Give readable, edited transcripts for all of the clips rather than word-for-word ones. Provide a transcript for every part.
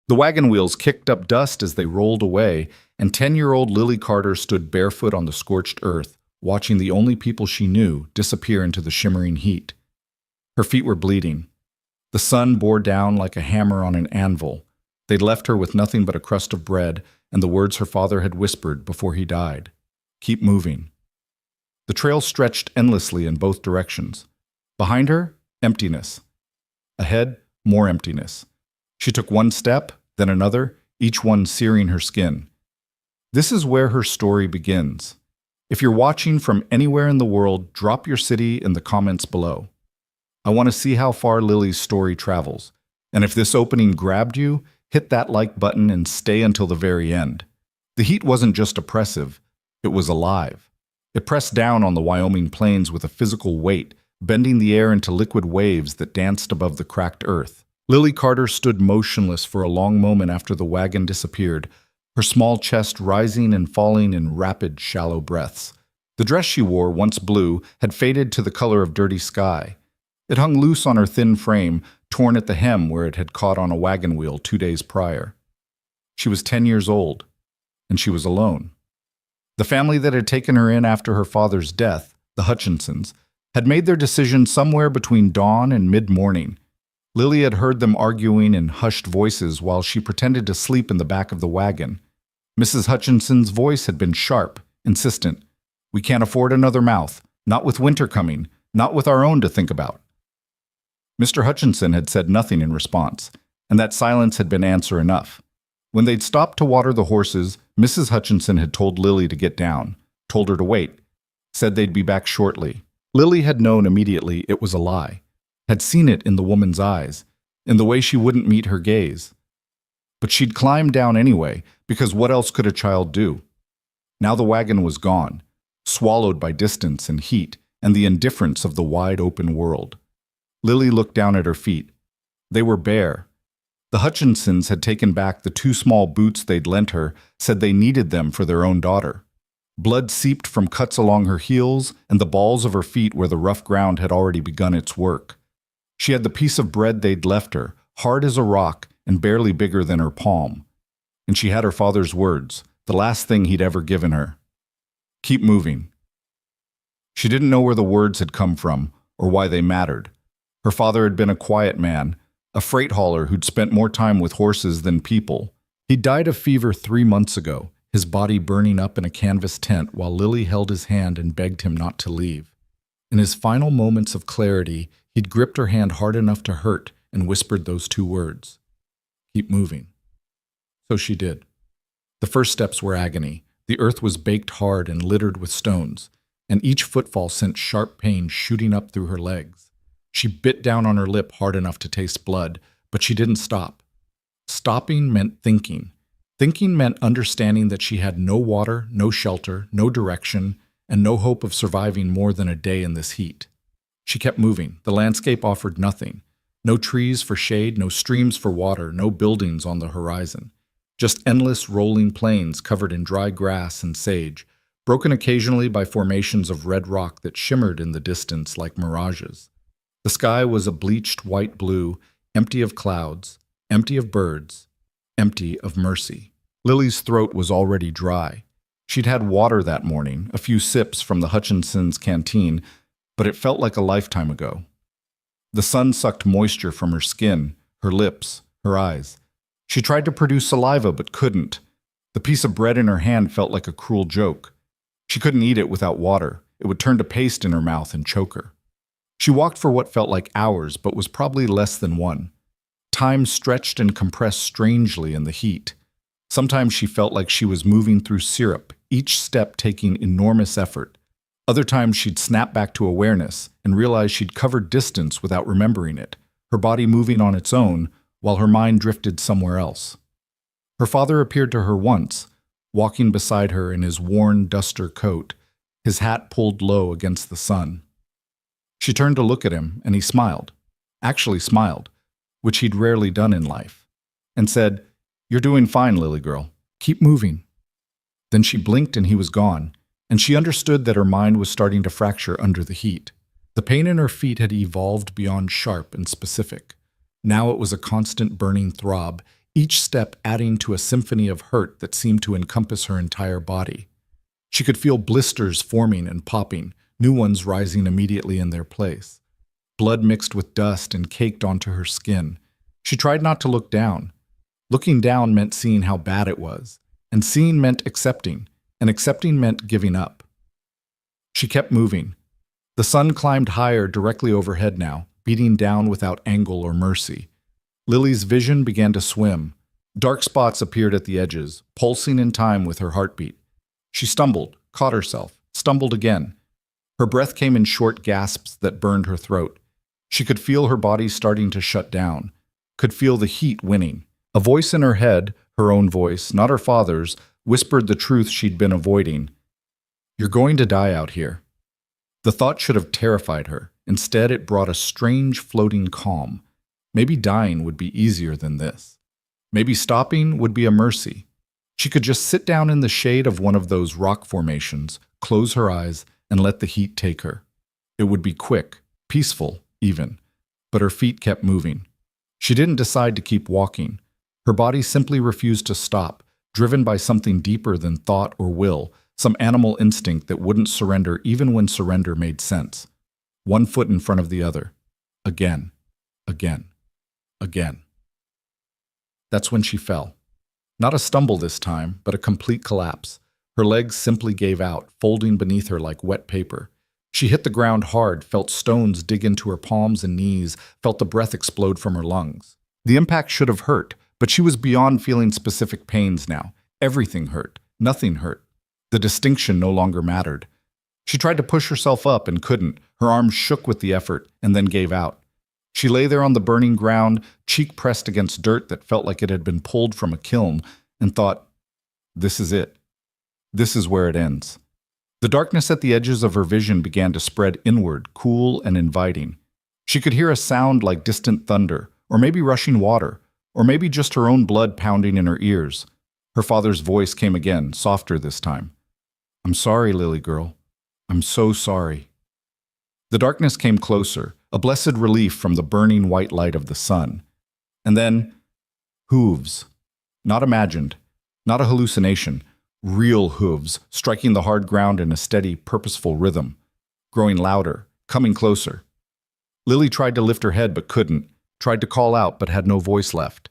The wagon wheels kicked up dust as they rolled away, and 10-year-old Lily Carter stood barefoot on the scorched earth, watching the only people she knew disappear into the shimmering heat. Her feet were bleeding. The sun bore down like a hammer on an anvil. They'd left her with nothing but a crust of bread and the words her father had whispered before he died. Keep moving. The trail stretched endlessly in both directions. Behind her, emptiness. Ahead, more emptiness. She took one step, then another, each one searing her skin. This is where her story begins. If you're watching from anywhere in the world, drop your city in the comments below. I want to see how far Lily's story travels. And if this opening grabbed you, hit that like button and stay until the very end. The heat wasn't just oppressive, it was alive. It pressed down on the Wyoming plains with a physical weight, bending the air into liquid waves that danced above the cracked earth. Lily Carter stood motionless for a long moment after the wagon disappeared, her small chest rising and falling in rapid, shallow breaths. The dress she wore, once blue, had faded to the color of dirty sky. It hung loose on her thin frame, torn at the hem where it had caught on a wagon wheel 2 days prior. She was 10 years old, and she was alone. The family that had taken her in after her father's death, the Hutchinsons, had made their decision somewhere between dawn and mid-morning. Lily had heard them arguing in hushed voices while she pretended to sleep in the back of the wagon. Mrs. Hutchinson's voice had been sharp, insistent. "We can't afford another mouth, not with winter coming, not with our own to think about." Mr. Hutchinson had said nothing in response, and that silence had been answer enough. When they'd stopped to water the horses, Mrs. Hutchinson had told Lily to get down, told her to wait, said they'd be back shortly. Lily had known immediately it was a lie, had seen it in the woman's eyes, in the way she wouldn't meet her gaze. But she'd climbed down anyway, because what else could a child do? Now the wagon was gone, swallowed by distance and heat and the indifference of the wide-open world. Lily looked down at her feet. They were bare. The Hutchinsons had taken back the 2 small boots they'd lent her, said they needed them for their own daughter. Blood seeped from cuts along her heels and the balls of her feet where the rough ground had already begun its work. She had the piece of bread they'd left her, hard as a rock and barely bigger than her palm. And she had her father's words, the last thing he'd ever given her. Keep moving. She didn't know where the words had come from or why they mattered. Her father had been a quiet man, a freight hauler who'd spent more time with horses than people. He died of fever 3 months ago, his body burning up in a canvas tent while Lily held his hand and begged him not to leave. In his final moments of clarity, he'd gripped her hand hard enough to hurt and whispered those 2 words. Keep moving. So she did. The first steps were agony. The earth was baked hard and littered with stones, and each footfall sent sharp pain shooting up through her legs. She bit down on her lip hard enough to taste blood, but she didn't stop. Stopping meant thinking. Thinking meant understanding that she had no water, no shelter, no direction, and no hope of surviving more than a day in this heat. She kept moving. The landscape offered nothing. No trees for shade, no streams for water, no buildings on the horizon. Just endless rolling plains covered in dry grass and sage, broken occasionally by formations of red rock that shimmered in the distance like mirages. The sky was a bleached white blue, empty of clouds, empty of birds, empty of mercy. Lily's throat was already dry. She'd had water that morning, a few sips from the Hutchinsons' canteen, but it felt like a lifetime ago. The sun sucked moisture from her skin, her lips, her eyes. She tried to produce saliva but couldn't. The piece of bread in her hand felt like a cruel joke. She couldn't eat it without water. It would turn to paste in her mouth and choke her. She walked for what felt like hours, but was probably less than one. Time stretched and compressed strangely in the heat. Sometimes she felt like she was moving through syrup, each step taking enormous effort. Other times she'd snap back to awareness and realize she'd covered distance without remembering it, her body moving on its own while her mind drifted somewhere else. Her father appeared to her once, walking beside her in his worn duster coat, his hat pulled low against the sun. She turned to look at him, and he smiled, actually smiled, which he'd rarely done in life, and said, "You're doing fine, Lily girl. Keep moving." Then she blinked and he was gone, and she understood that her mind was starting to fracture under the heat. The pain in her feet had evolved beyond sharp and specific. Now it was a constant burning throb, each step adding to a symphony of hurt that seemed to encompass her entire body. She could feel blisters forming and popping, new ones rising immediately in their place. Blood mixed with dust and caked onto her skin. She tried not to look down. Looking down meant seeing how bad it was, and seeing meant accepting, and accepting meant giving up. She kept moving. The sun climbed higher directly overhead now, beating down without angle or mercy. Lily's vision began to swim. Dark spots appeared at the edges, pulsing in time with her heartbeat. She stumbled, caught herself, stumbled again. Her breath came in short gasps that burned her throat. She could feel her body starting to shut down, could feel the heat winning. A voice in her head, her own voice, not her father's, whispered the truth she'd been avoiding. "You're going to die out here." The thought should have terrified her. Instead, it brought a strange floating calm. Maybe dying would be easier than this. Maybe stopping would be a mercy. She could just sit down in the shade of one of those rock formations, close her eyes, and let the heat take her. It would be quick, peaceful, even. But her feet kept moving. She didn't decide to keep walking. Her body simply refused to stop, driven by something deeper than thought or will, some animal instinct that wouldn't surrender even when surrender made sense. One foot in front of the other. Again, again, again. That's when she fell. Not a stumble this time, but a complete collapse. Her legs simply gave out, folding beneath her like wet paper. She hit the ground hard, felt stones dig into her palms and knees, felt the breath explode from her lungs. The impact should have hurt, but she was beyond feeling specific pains now. Everything hurt. Nothing hurt. The distinction no longer mattered. She tried to push herself up and couldn't. Her arms shook with the effort and then gave out. She lay there on the burning ground, cheek pressed against dirt that felt like it had been pulled from a kiln, and thought, "This is it. This is where it ends." The darkness at the edges of her vision began to spread inward, cool and inviting. She could hear a sound like distant thunder, or maybe rushing water, or maybe just her own blood pounding in her ears. Her father's voice came again, softer this time. "I'm sorry, Lily girl. I'm so sorry." The darkness came closer, a blessed relief from the burning white light of the sun. And then, hooves. Not imagined, not a hallucination, real hooves striking the hard ground in a steady, purposeful rhythm, growing louder, coming closer. Lily tried to lift her head but couldn't, tried to call out but had no voice left.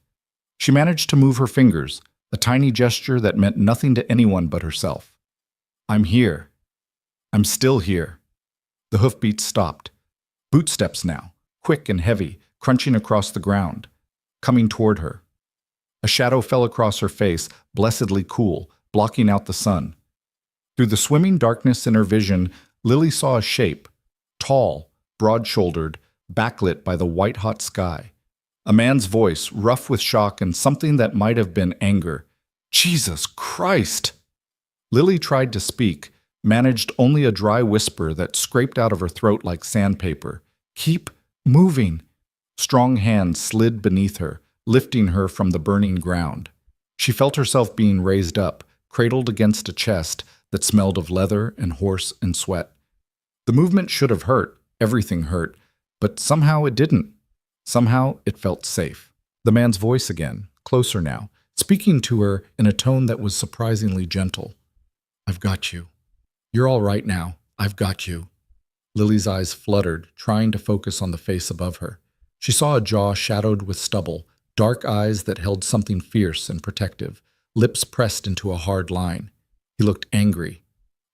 She managed to move her fingers, a tiny gesture that meant nothing to anyone but herself. "I'm here. I'm still here." The hoofbeats stopped. Bootsteps now, quick and heavy, crunching across the ground, coming toward her. A shadow fell across her face, blessedly cool, blocking out the sun. Through the swimming darkness in her vision, Lily saw a shape, tall, broad-shouldered, backlit by the white-hot sky. A man's voice, rough with shock and something that might have been anger. "Jesus Christ!" Lily tried to speak, managed only a dry whisper that scraped out of her throat like sandpaper. "Keep moving." Strong hands slid beneath her, lifting her from the burning ground. She felt herself being raised up, cradled against a chest that smelled of leather and horse and sweat. The movement should have hurt, everything hurt, but somehow it didn't. Somehow it felt safe. The man's voice again, closer now, speaking to her in a tone that was surprisingly gentle. "I've got you. You're all right now. I've got you." Lily's eyes fluttered, trying to focus on the face above her. She saw a jaw shadowed with stubble, dark eyes that held something fierce and protective, lips pressed into a hard line. He looked angry.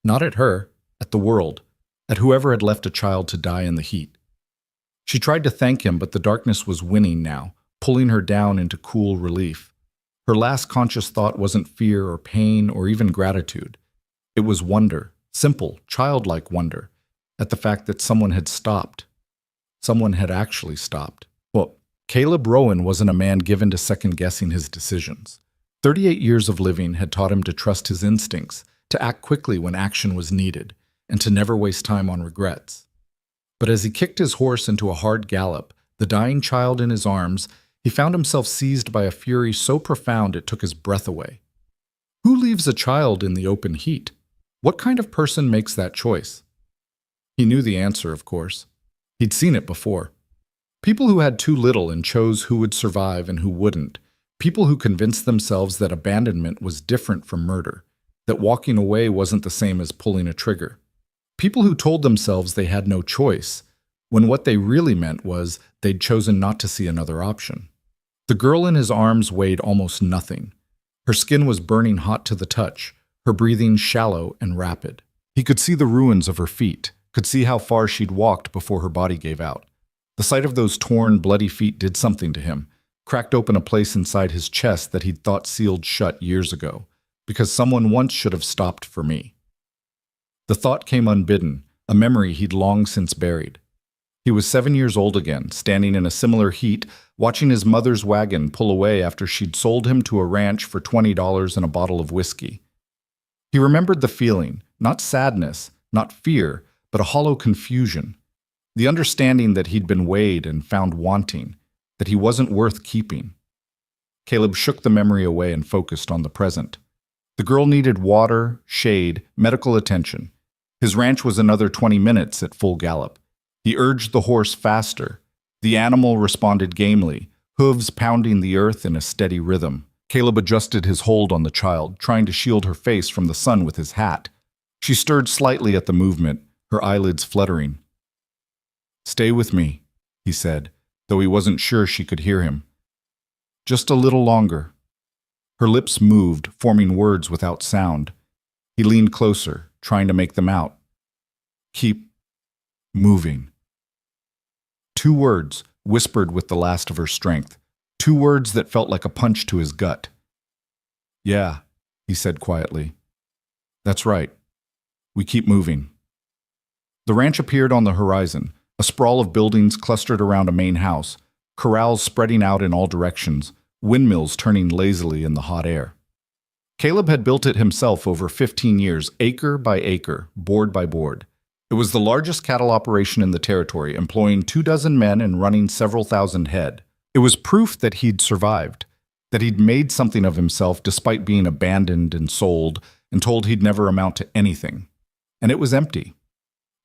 Not at her, at the world, at whoever had left a child to die in the heat. She tried to thank him, but the darkness was winning now, pulling her down into cool relief. Her last conscious thought wasn't fear or pain or even gratitude. It was wonder, simple, childlike wonder, at the fact that someone had stopped. Someone had actually stopped. Well, Caleb Rowan wasn't a man given to second-guessing his decisions. 38 years of living had taught him to trust his instincts, to act quickly when action was needed, and to never waste time on regrets. But as he kicked his horse into a hard gallop, the dying child in his arms, he found himself seized by a fury so profound it took his breath away. Who leaves a child in the open heat? What kind of person makes that choice? He knew the answer, of course. He'd seen it before. People who had too little and chose who would survive and who wouldn't. People who convinced themselves that abandonment was different from murder, that walking away wasn't the same as pulling a trigger. People who told themselves they had no choice, when what they really meant was they'd chosen not to see another option. The girl in his arms weighed almost nothing. Her skin was burning hot to the touch, her breathing shallow and rapid. He could see the ruins of her feet, could see how far she'd walked before her body gave out. The sight of those torn, bloody feet did something to him, cracked open a place inside his chest that he'd thought sealed shut years ago, because someone once should have stopped for me. The thought came unbidden, a memory he'd long since buried. He was 7 years old again, standing in a similar heat, watching his mother's wagon pull away after she'd sold him to a ranch for $20 and a bottle of whiskey. He remembered the feeling, not sadness, not fear, but a hollow confusion. The understanding that he'd been weighed and found wanting, that he wasn't worth keeping. Caleb shook the memory away and focused on the present. The girl needed water, shade, medical attention. His ranch was another 20 minutes at full gallop. He urged the horse faster. The animal responded gamely, hooves pounding the earth in a steady rhythm. Caleb adjusted his hold on the child, trying to shield her face from the sun with his hat. She stirred slightly at the movement, her eyelids fluttering. "Stay with me," he said, though he wasn't sure she could hear him. "Just a little longer." Her lips moved, forming words without sound. He leaned closer, trying to make them out. "Keep moving." 2 words, whispered with the last of her strength. 2 words that felt like a punch to his gut. "Yeah," he said quietly. "That's right. We keep moving." The ranch appeared on the horizon, a sprawl of buildings clustered around a main house, corrals spreading out in all directions, windmills turning lazily in the hot air. Caleb had built it himself over 15 years, acre by acre, board by board. It was the largest cattle operation in the territory, employing 24 men and running several thousand head. It was proof that he'd survived, that he'd made something of himself despite being abandoned and sold and told he'd never amount to anything. And it was empty.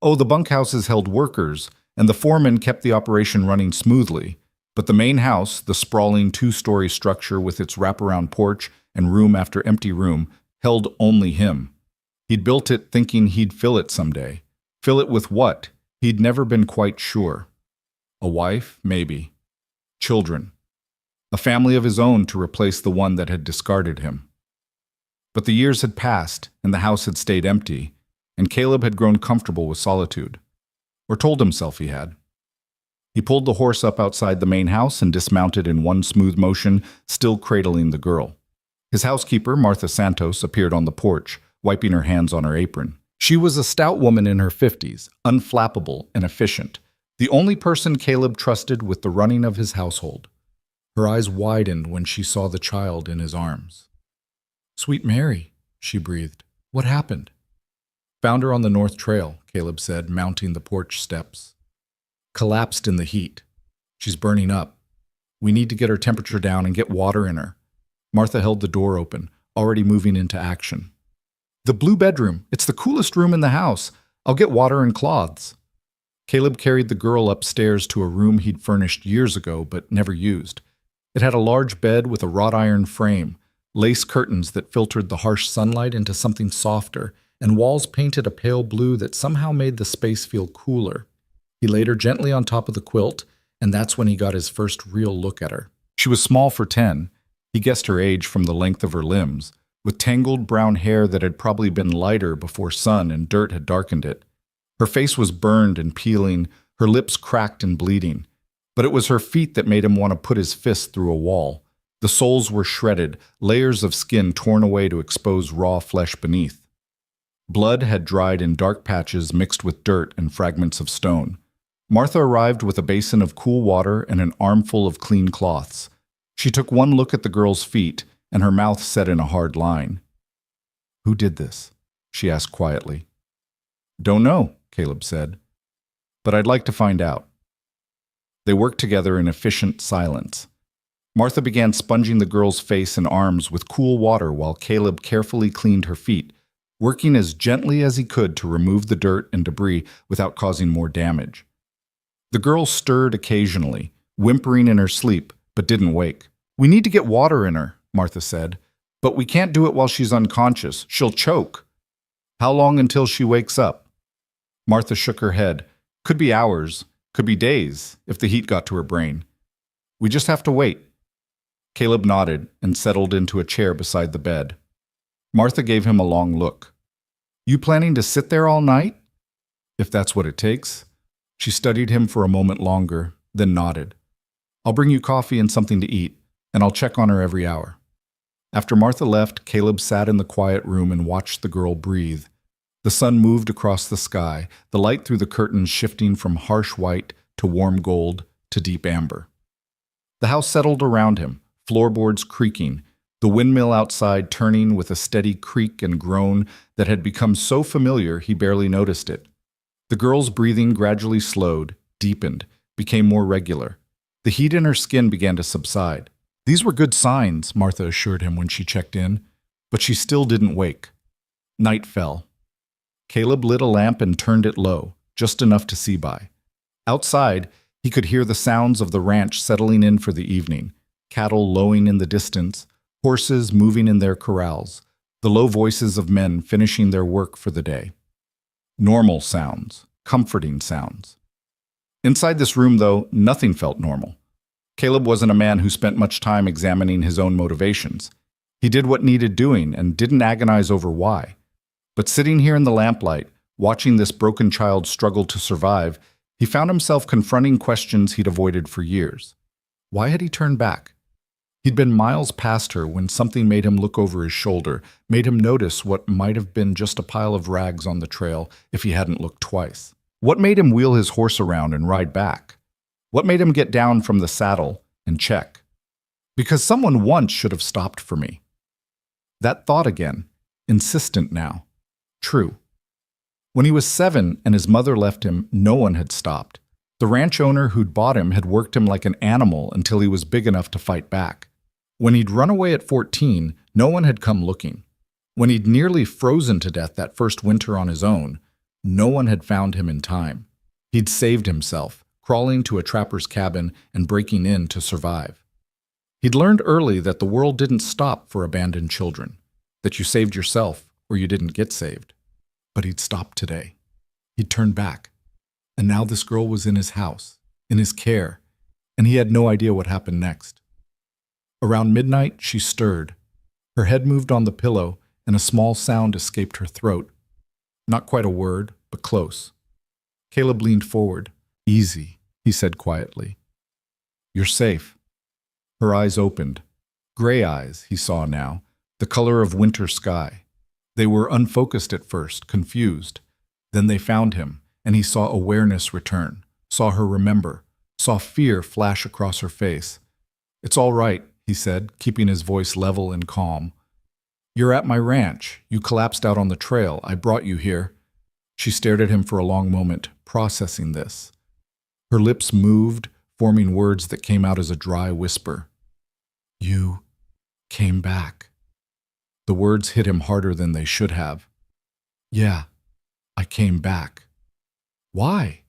Oh, the bunkhouses held workers, and the foreman kept the operation running smoothly, but the main house, the sprawling 2-story structure with its wraparound porch and room after empty room, held only him. He'd built it thinking he'd fill it someday. Fill it with what? He'd never been quite sure. A wife, maybe. Children. A family of his own to replace the one that had discarded him. But the years had passed, and the house had stayed empty, and Caleb had grown comfortable with solitude. Or told himself he had. He pulled the horse up outside the main house and dismounted in one smooth motion, still cradling the girl. His housekeeper, Martha Santos, appeared on the porch, wiping her hands on her apron. She was a stout woman in her 50s, unflappable and efficient, the only person Caleb trusted with the running of his household. Her eyes widened when she saw the child in his arms. "Sweet Mary," she breathed. "What happened?" "Found her on the North Trail," Caleb said, mounting the porch steps. "Collapsed in the heat. She's burning up. We need to get her temperature down and get water in her." Martha held the door open, already moving into action. "The blue bedroom. It's the coolest room in the house. I'll get water and cloths." Caleb carried the girl upstairs to a room he'd furnished years ago but never used. It had a large bed with a wrought iron frame, lace curtains that filtered the harsh sunlight into something softer, and walls painted a pale blue that somehow made the space feel cooler. He laid her gently on top of the quilt, and that's when he got his first real look at her. She was small for 10. He guessed her age from the length of her limbs, with tangled brown hair that had probably been lighter before sun and dirt had darkened it. Her face was burned and peeling, her lips cracked and bleeding. But it was her feet that made him want to put his fist through a wall. The soles were shredded, layers of skin torn away to expose raw flesh beneath. Blood had dried in dark patches mixed with dirt and fragments of stone. Martha arrived with a basin of cool water and an armful of clean cloths. She took one look at the girl's feet, and her mouth set in a hard line. "Who did this?" she asked quietly. "Don't know," Caleb said. "But I'd like to find out." They worked together in efficient silence. Martha began sponging the girl's face and arms with cool water while Caleb carefully cleaned her feet, working as gently as he could to remove the dirt and debris without causing more damage. The girl stirred occasionally, whimpering in her sleep, but didn't wake. We need to get water in her, Martha said. But we can't do it while she's unconscious. She'll choke. How long until she wakes up? Martha shook her head. Could be hours, could be days, if the heat got to her brain. We just have to wait. Caleb nodded and settled into a chair beside the bed. Martha gave him a long look. You planning to sit there all night? If that's what it takes. She studied him for a moment longer, then nodded. I'll bring you coffee and something to eat, and I'll check on her every hour. After Martha left, Caleb sat in the quiet room and watched the girl breathe. The sun moved across the sky, the light through the curtains shifting from harsh white to warm gold to deep amber. The house settled around him, floorboards creaking, the windmill outside turning with a steady creak and groan that had become so familiar he barely noticed it. The girl's breathing gradually slowed, deepened, became more regular. The heat in her skin began to subside. These were good signs, Martha assured him when she checked in, but she still didn't wake. Night fell. Caleb lit a lamp and turned it low, just enough to see by. Outside, he could hear the sounds of the ranch settling in for the evening, cattle lowing in the distance, horses moving in their corrals, the low voices of men finishing their work for the day. Normal sounds, comforting sounds. Inside this room, though, nothing felt normal. Caleb wasn't a man who spent much time examining his own motivations. He did what needed doing and didn't agonize over why. But sitting here in the lamplight, watching this broken child struggle to survive, he found himself confronting questions he'd avoided for years. Why had he turned back? He'd been miles past her when something made him look over his shoulder, made him notice what might have been just a pile of rags on the trail if he hadn't looked twice. What made him wheel his horse around and ride back? What made him get down from the saddle and check? Because someone once should have stopped for me. That thought again, insistent now. True. When he was 7 and his mother left him, no one had stopped. The ranch owner who'd bought him had worked him like an animal until he was big enough to fight back. When he'd run away at 14, no one had come looking. When he'd nearly frozen to death that first winter on his own, no one had found him in time. He'd saved himself, crawling to a trapper's cabin and breaking in to survive. He'd learned early that the world didn't stop for abandoned children, that you saved yourself or you didn't get saved. But he'd stopped today. He'd turned back. And now this girl was in his house, in his care, and he had no idea what happened next. Around midnight, she stirred. Her head moved on the pillow, and a small sound escaped her throat. Not quite a word, but close. Caleb leaned forward. Easy, he said quietly. You're safe. Her eyes opened. Gray eyes, he saw now, the color of winter sky. They were unfocused at first, confused. Then they found him, and he saw awareness return, saw her remember, saw fear flash across her face. It's all right, he said, keeping his voice level and calm. You're at my ranch. You collapsed out on the trail. I brought you here. She stared at him for a long moment, processing this. Her lips moved, forming words that came out as a dry whisper. You came back. The words hit him harder than they should have. Yeah, I came back. Why?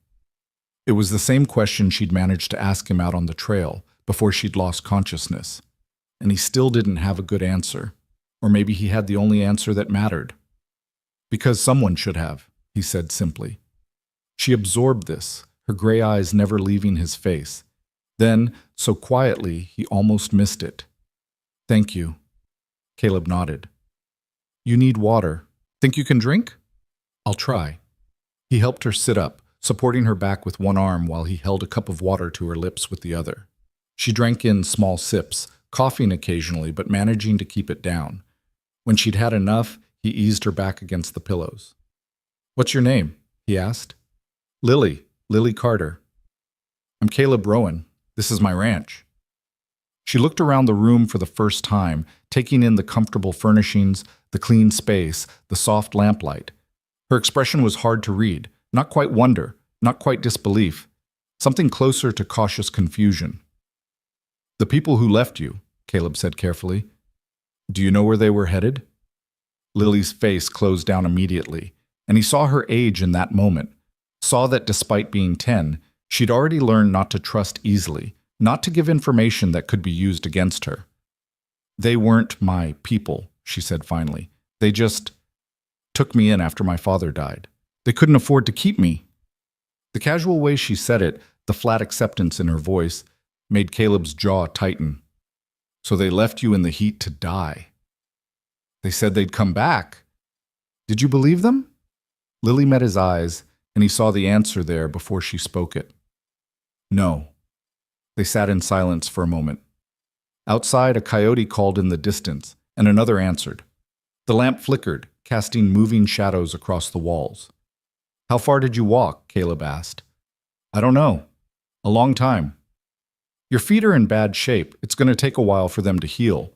It was the same question she'd managed to ask him out on the trail before she'd lost consciousness, and he still didn't have a good answer, or maybe he had the only answer that mattered. Because someone should have, he said simply. She absorbed this, her gray eyes never leaving his face. Then, so quietly, he almost missed it. Thank you. Caleb nodded. You need water. Think you can drink? I'll try. He helped her sit up, supporting her back with one arm while he held a cup of water to her lips with the other. She drank in small sips, coughing occasionally but managing to keep it down. When she'd had enough, he eased her back against the pillows. What's your name? He asked. Lily Carter. I'm Caleb Rowan. This is my ranch. She looked around the room for the first time, taking in the comfortable furnishings, the clean space, the soft lamplight. Her expression was hard to read, not quite wonder, not quite disbelief, something closer to cautious confusion. The people who left you, Caleb said carefully. Do you know where they were headed? Lily's face closed down immediately, and he saw her age in that moment, saw that despite being 10, she'd already learned not to trust easily, not to give information that could be used against her. They weren't my people, she said finally. They just took me in after my father died. They couldn't afford to keep me. The casual way she said it, the flat acceptance in her voice, made Caleb's jaw tighten. So they left you in the heat to die. They said they'd come back. Did you believe them? Lily met his eyes, and he saw the answer there before she spoke it. No. They sat in silence for a moment. Outside, a coyote called in the distance, and another answered. The lamp flickered, casting moving shadows across the walls. How far did you walk? Caleb asked. I don't know. A long time. Your feet are in bad shape. It's going to take a while for them to heal.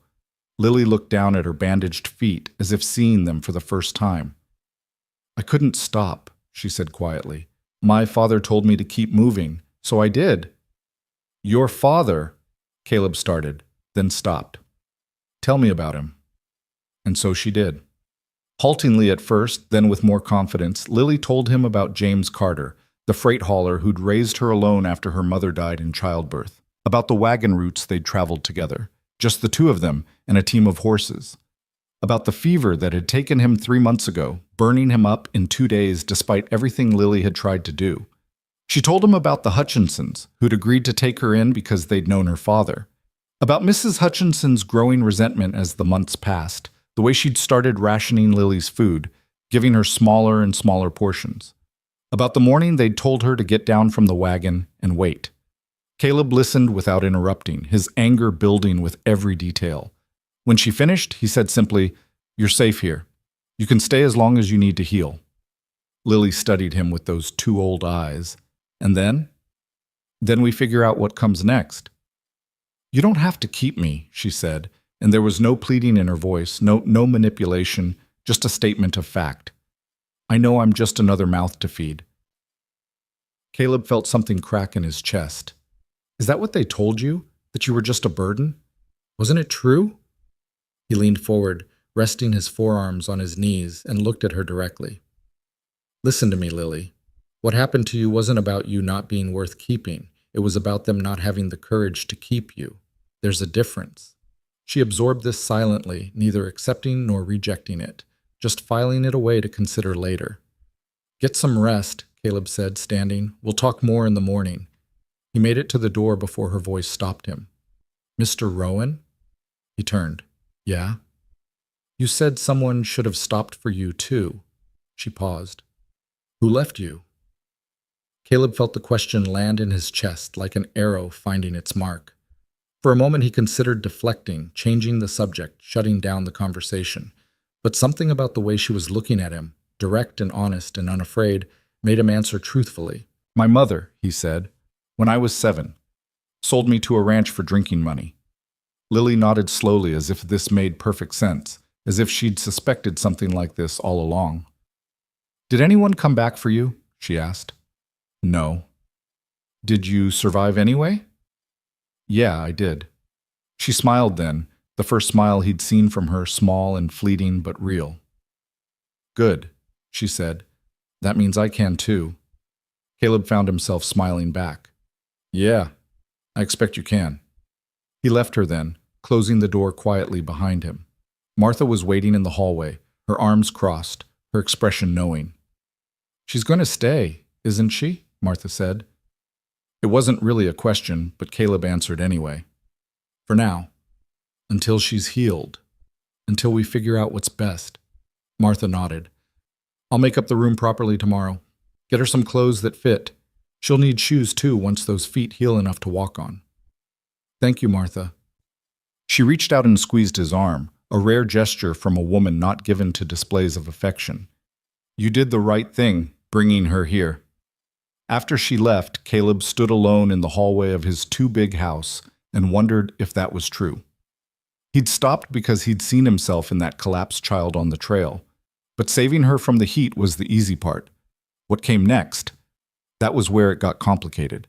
Lily looked down at her bandaged feet, as if seeing them for the first time. I couldn't stop, she said quietly. My father told me to keep moving, so I did. Your father, Caleb started, then stopped. Tell me about him. And so she did. Haltingly at first, then with more confidence, Lily told him about James Carter, the freight hauler who'd raised her alone after her mother died in childbirth, about the wagon routes they'd traveled together, just the two of them and a team of horses, about the fever that had taken him 3 months ago, burning him up in 2 days despite everything Lily had tried to do. She told him about the Hutchinsons, who'd agreed to take her in because they'd known her father, about Mrs. Hutchinson's growing resentment as the months passed, the way she'd started rationing Lily's food, giving her smaller and smaller portions, about the morning they'd told her to get down from the wagon and wait. Caleb listened without interrupting, his anger building with every detail. When she finished, he said simply, You're safe here. You can stay as long as you need to heal. Lily studied him with those 2 old eyes. And then? Then we figure out what comes next. You don't have to keep me, she said, and there was no pleading in her voice, no manipulation, just a statement of fact. I know I'm just another mouth to feed. Caleb felt something crack in his chest. Is that what they told you? That you were just a burden? Wasn't it true? He leaned forward, resting his forearms on his knees, and looked at her directly. Listen to me, Lily. What happened to you wasn't about you not being worth keeping. It was about them not having the courage to keep you. There's a difference. She absorbed this silently, neither accepting nor rejecting it, just filing it away to consider later. Get some rest, Caleb said, standing. We'll talk more in the morning. He made it to the door before her voice stopped him. Mr. Rowan? He turned. Yeah? You said someone should have stopped for you, too. She paused. Who left you? Caleb felt the question land in his chest like an arrow finding its mark. For a moment he considered deflecting, changing the subject, shutting down the conversation. But something about the way she was looking at him, direct and honest and unafraid, made him answer truthfully. My mother, he said, when I was 7, sold me to a ranch for drinking money. Lily nodded slowly as if this made perfect sense, as if she'd suspected something like this all along. Did anyone come back for you? She asked. No. Did you survive anyway? Yeah, I did. She smiled then, the first smile he'd seen from her, small and fleeting but real. Good, she said. That means I can too. Caleb found himself smiling back. Yeah, I expect you can. He left her then, closing the door quietly behind him. Martha was waiting in the hallway, her arms crossed, her expression knowing. She's going to stay, isn't she? Martha said. It wasn't really a question, but Caleb answered anyway. For now. Until she's healed. Until we figure out what's best. Martha nodded. I'll make up the room properly tomorrow. Get her some clothes that fit. She'll need shoes too once those feet heal enough to walk on. Thank you, Martha. She reached out and squeezed his arm, a rare gesture from a woman not given to displays of affection. You did the right thing, bringing her here. After she left, Caleb stood alone in the hallway of his too-big house and wondered if that was true. He'd stopped because he'd seen himself in that collapsed child on the trail, but saving her from the heat was the easy part. What came next? That was where it got complicated.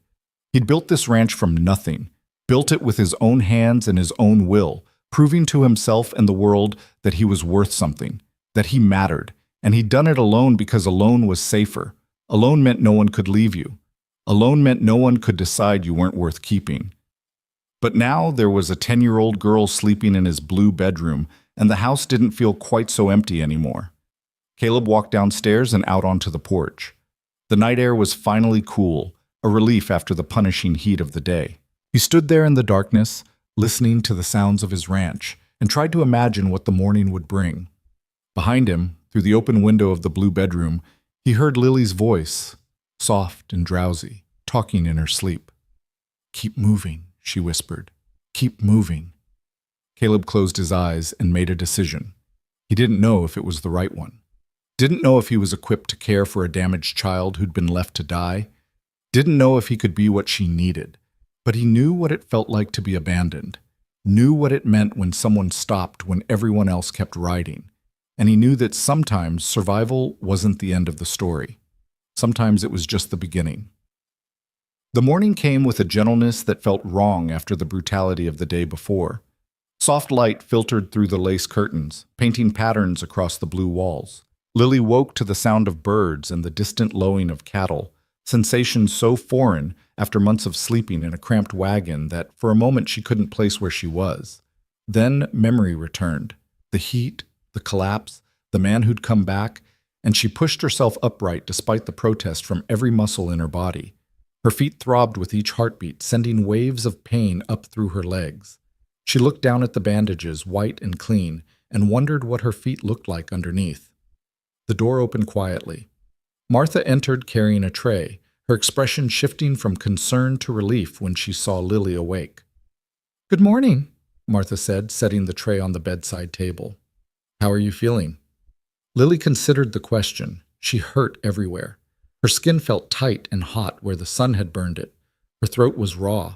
He'd built this ranch from nothing, built it with his own hands and his own will, proving to himself and the world that he was worth something, that he mattered, and he'd done it alone because alone was safer. Alone meant no one could leave you. Alone meant no one could decide you weren't worth keeping. But now there was a 10-year-old girl sleeping in his blue bedroom, and the house didn't feel quite so empty anymore. Caleb walked downstairs and out onto the porch. The night air was finally cool, a relief after the punishing heat of the day. He stood there in the darkness, listening to the sounds of his ranch, and tried to imagine what the morning would bring. Behind him, through the open window of the blue bedroom, he heard Lily's voice, soft and drowsy, talking in her sleep. "Keep moving," she whispered. "Keep moving." Caleb closed his eyes and made a decision. He didn't know if it was the right one. Didn't know if he was equipped to care for a damaged child who'd been left to die. Didn't know if he could be what she needed. But he knew what it felt like to be abandoned. Knew what it meant when someone stopped when everyone else kept riding. And he knew that sometimes survival wasn't the end of the story. Sometimes it was just the beginning. The morning came with a gentleness that felt wrong after the brutality of the day before. Soft light filtered through the lace curtains, painting patterns across the blue walls. Lily woke to the sound of birds and the distant lowing of cattle, sensations so foreign after months of sleeping in a cramped wagon that for a moment she couldn't place where she was. Then memory returned. The heat, the collapse, the man who'd come back, and she pushed herself upright despite the protest from every muscle in her body. Her feet throbbed with each heartbeat, sending waves of pain up through her legs. She looked down at the bandages, white and clean, and wondered what her feet looked like underneath. The door opened quietly. Martha entered carrying a tray, her expression shifting from concern to relief when she saw Lily awake. "Good morning," Martha said, setting the tray on the bedside table. "How are you feeling?" Lily considered the question. She hurt everywhere. Her skin felt tight and hot where the sun had burned it. Her throat was raw.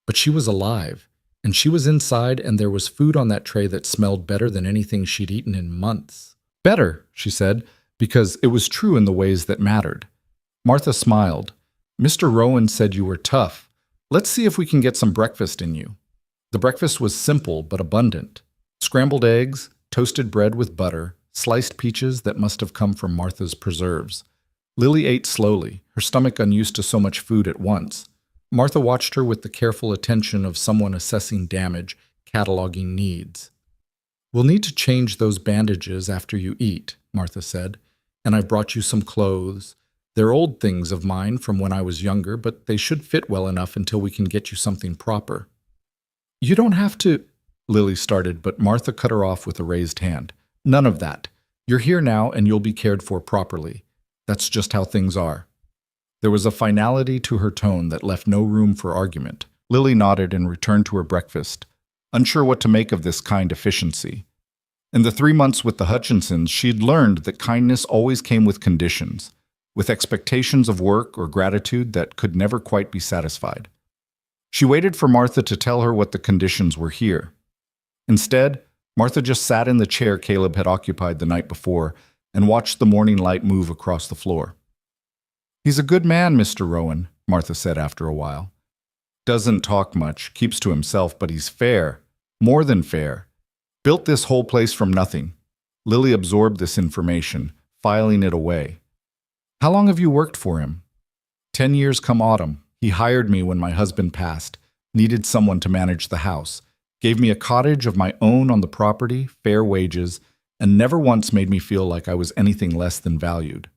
But she was alive, and she was inside, and there was food on that tray that smelled better than anything she'd eaten in months. "Better," she said, because it was true in the ways that mattered. Martha smiled. "Mr. Rowan said you were tough. Let's see if we can get some breakfast in you." The breakfast was simple but abundant. Scrambled eggs, toasted bread with butter, sliced peaches that must have come from Martha's preserves. Lily ate slowly, her stomach unused to so much food at once. Martha watched her with the careful attention of someone assessing damage, cataloging needs. "We'll need to change those bandages after you eat," Martha said, "and I've brought you some clothes. They're old things of mine from when I was younger, but they should fit well enough until we can get you something proper." "You don't have to," Lily started, but Martha cut her off with a raised hand. "None of that. You're here now and you'll be cared for properly. That's just how things are." There was a finality to her tone that left no room for argument. Lily nodded and returned to her breakfast, unsure what to make of this kind efficiency. In the 3 months with the Hutchinsons, she'd learned that kindness always came with conditions, with expectations of work or gratitude that could never quite be satisfied. She waited for Martha to tell her what the conditions were here. Instead, Martha just sat in the chair Caleb had occupied the night before and watched the morning light move across the floor. "He's a good man, Mr. Rowan," Martha said after a while. "Doesn't talk much, keeps to himself, but he's fair. More than fair. Built this whole place from nothing." Lily absorbed this information, filing it away. "How long have you worked for him?" 10 years come autumn. He hired me when my husband passed, needed someone to manage the house, gave me a cottage of my own on the property, fair wages, and never once made me feel like I was anything less than valued."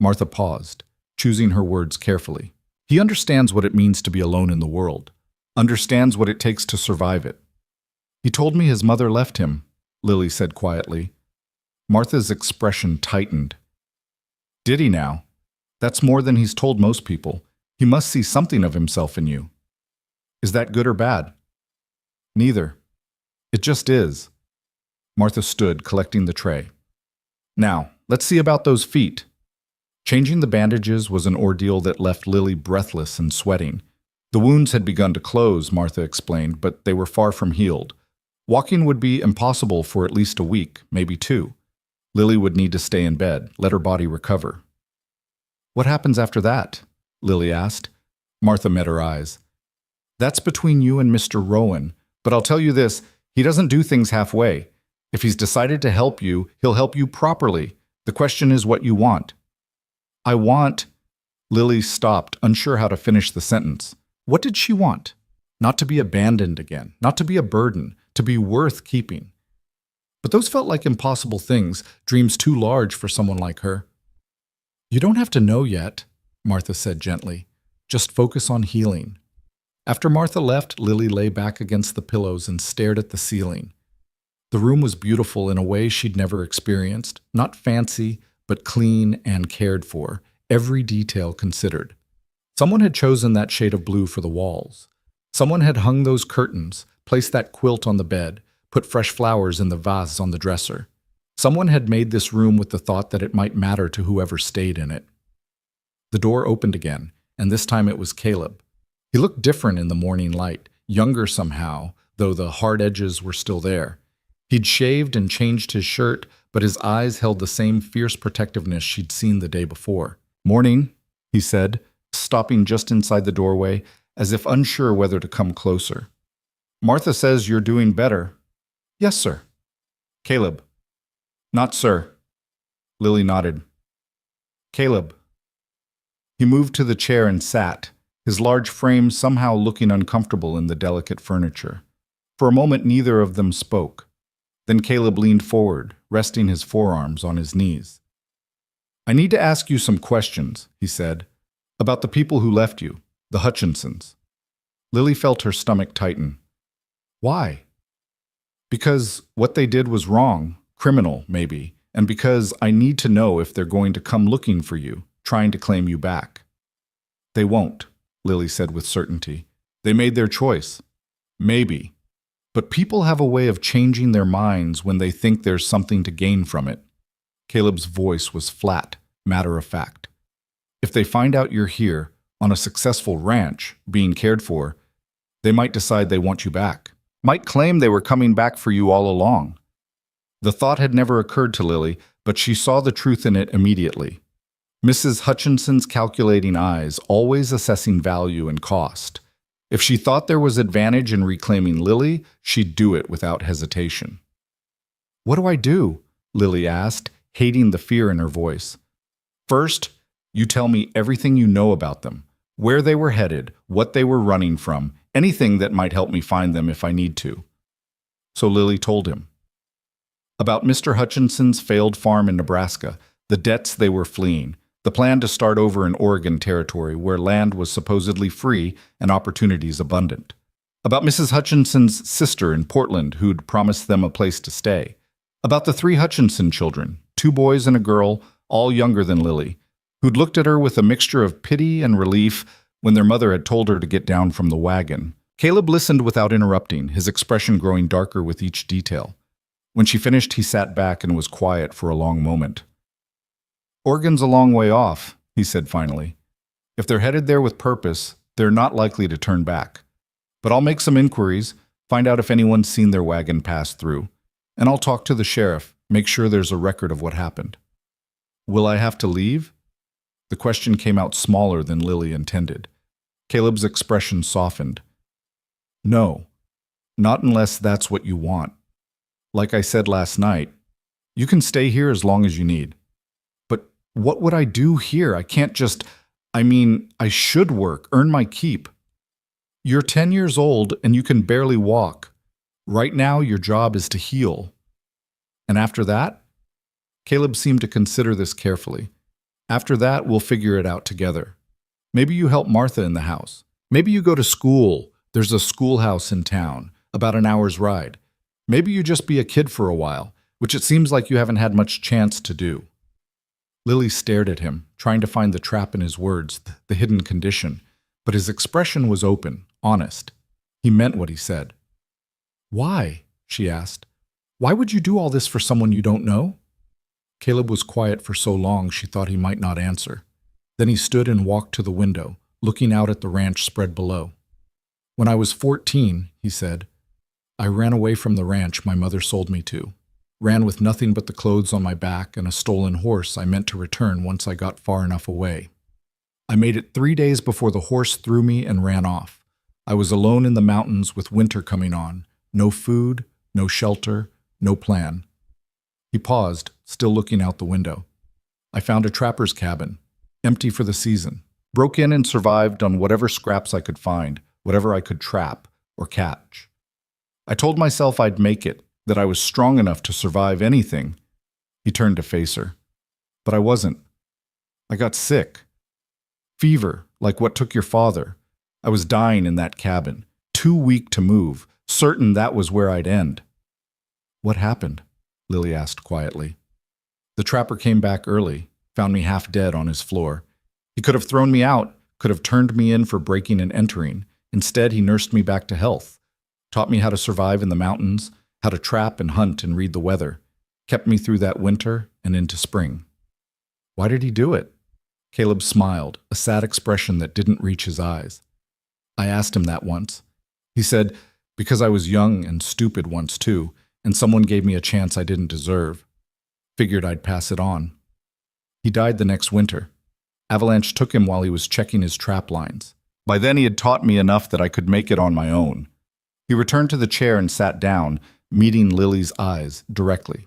Martha paused, choosing her words carefully. "He understands what it means to be alone in the world, understands what it takes to survive it." "He told me his mother left him," Lily said quietly. Martha's expression tightened. "Did he now? That's more than he's told most people. He must see something of himself in you." "Is that good or bad?" "Neither. It just is." Martha stood, collecting the tray. "Now, let's see about those feet." Changing the bandages was an ordeal that left Lily breathless and sweating. The wounds had begun to close, Martha explained, but they were far from healed. Walking would be impossible for at least a week, maybe 2. Lily would need to stay in bed, let her body recover. "What happens after that?" Lily asked. Martha met her eyes. "That's between you and Mr. Rowan, but I'll tell you this, he doesn't do things halfway. If he's decided to help you, he'll help you properly. The question is what you want." "I want—" Lily stopped, unsure how to finish the sentence. What did she want? not to be abandoned again, not to be a burden, to be worth keeping. But those felt like impossible things, dreams too large for someone like her. You don't have to know yet, Martha said gently. Just focus on healing. After Martha left, Lily lay back against the pillows and stared at the ceiling. The room was beautiful in a way she'd never experienced, not fancy, but clean and cared for, every detail considered. Someone had chosen that shade of blue for the walls. Someone had hung those curtains, placed that quilt on the bed, put fresh flowers in the vase on the dresser. Someone had made this room with the thought that it might matter to whoever stayed in it. The door opened again, and this time it was Caleb. He looked different in the morning light, younger somehow, though the hard edges were still there. He'd shaved and changed his shirt, but his eyes held the same fierce protectiveness she'd seen the day before. "Morning," he said, stopping just inside the doorway, as if unsure whether to come closer. "Martha says you're doing better." "Yes, sir." "Caleb." "Not sir." Lily nodded. "Caleb." He moved to the chair and sat, his large frame somehow looking uncomfortable in the delicate furniture. For a moment neither of them spoke. Then Caleb leaned forward, resting his forearms on his knees. "I need to ask you some questions," he said, "about the people who left you, the Hutchinsons." Lily felt her stomach tighten. "Why?" "Because what they did was wrong, criminal, maybe, and because I need to know if they're going to come looking for you, trying to claim you back." "They won't," Lily said with certainty. "They made their choice. Maybe. But people have a way of changing their minds when they think there's something to gain from it." Caleb's voice was flat, matter-of-fact. "If they find out you're here, on a successful ranch, being cared for, they might decide they want you back. Might claim they were coming back for you all along." The thought had never occurred to Lily, but she saw the truth in it immediately. Mrs. Hutchinson's calculating eyes, always assessing value and cost. If she thought there was advantage in reclaiming Lily, she'd do it without hesitation. "What do I do?" Lily asked, hating the fear in her voice. "First, you tell me everything you know about them, where they were headed, what they were running from, anything that might help me find them if I need to." So Lily told him. About Mr. Hutchinson's failed farm in Nebraska, the debts they were fleeing, the plan to start over in Oregon Territory where land was supposedly free and opportunities abundant. About Mrs. Hutchinson's sister in Portland who'd promised them a place to stay. About the 3 Hutchinson children, 2 boys and a girl, all younger than Lily, who'd looked at her with a mixture of pity and relief when their mother had told her to get down from the wagon. Caleb listened without interrupting, his expression growing darker with each detail. When she finished, he sat back and was quiet for a long moment. "Oregon's a long way off," he said finally. "If they're headed there with purpose, they're not likely to turn back. But I'll make some inquiries, find out if anyone's seen their wagon pass through, and I'll talk to the sheriff, make sure there's a record of what happened." "Will I have to leave?" The question came out smaller than Lily intended. Caleb's expression softened. "No, not unless that's what you want. Like I said last night, you can stay here as long as you need. But what would I do here? I can't just, I should work, earn my keep. You're 10 years old and you can barely walk. Right now, your job is to heal. And after that?" Caleb seemed to consider this carefully. "After that, we'll figure it out together. Maybe you help Martha in the house. Maybe you go to school. There's a schoolhouse in town, about an hour's ride. Maybe you just be a kid for a while, which it seems like you haven't had much chance to do." Lily stared at him, trying to find the trap in his words, the hidden condition, but his expression was open, honest. He meant what he said. "Why?" she asked. "Why would you do all this for someone you don't know?" Caleb was quiet for so long she thought he might not answer. Then he stood and walked to the window, looking out at the ranch spread below. "When I was 14, he said, I ran away from the ranch my mother sold me to. Ran with nothing but the clothes on my back and a stolen horse I meant to return once I got far enough away. I made it 3 days before the horse threw me and ran off. I was alone in the mountains with winter coming on. No food, no shelter, no plan." He paused, still looking out the window. "I found a trapper's cabin, empty for the season. Broke in and survived on whatever scraps I could find. whatever I could trap or catch. I told myself I'd make it, that I was strong enough to survive anything. He turned to face her. But I wasn't. I got sick. Fever, like what took your father. I was dying in that cabin, too weak to move, certain that was where I'd end. What happened? Lily asked quietly. The trapper came back early, found me half dead on his floor. He could have thrown me out, could have turned me in for breaking and entering. Instead, he nursed me back to health, taught me how to survive in the mountains, how to trap and hunt and read the weather, kept me through that winter and into spring. Why did he do it? Caleb smiled, a sad expression that didn't reach his eyes. I asked him that once. He said, because I was young and stupid once too, and someone gave me a chance I didn't deserve. Figured I'd pass it on. He died the next winter. Avalanche took him while he was checking his trap lines. By then he had taught me enough that I could make it on my own. He returned to the chair and sat down, meeting Lily's eyes directly.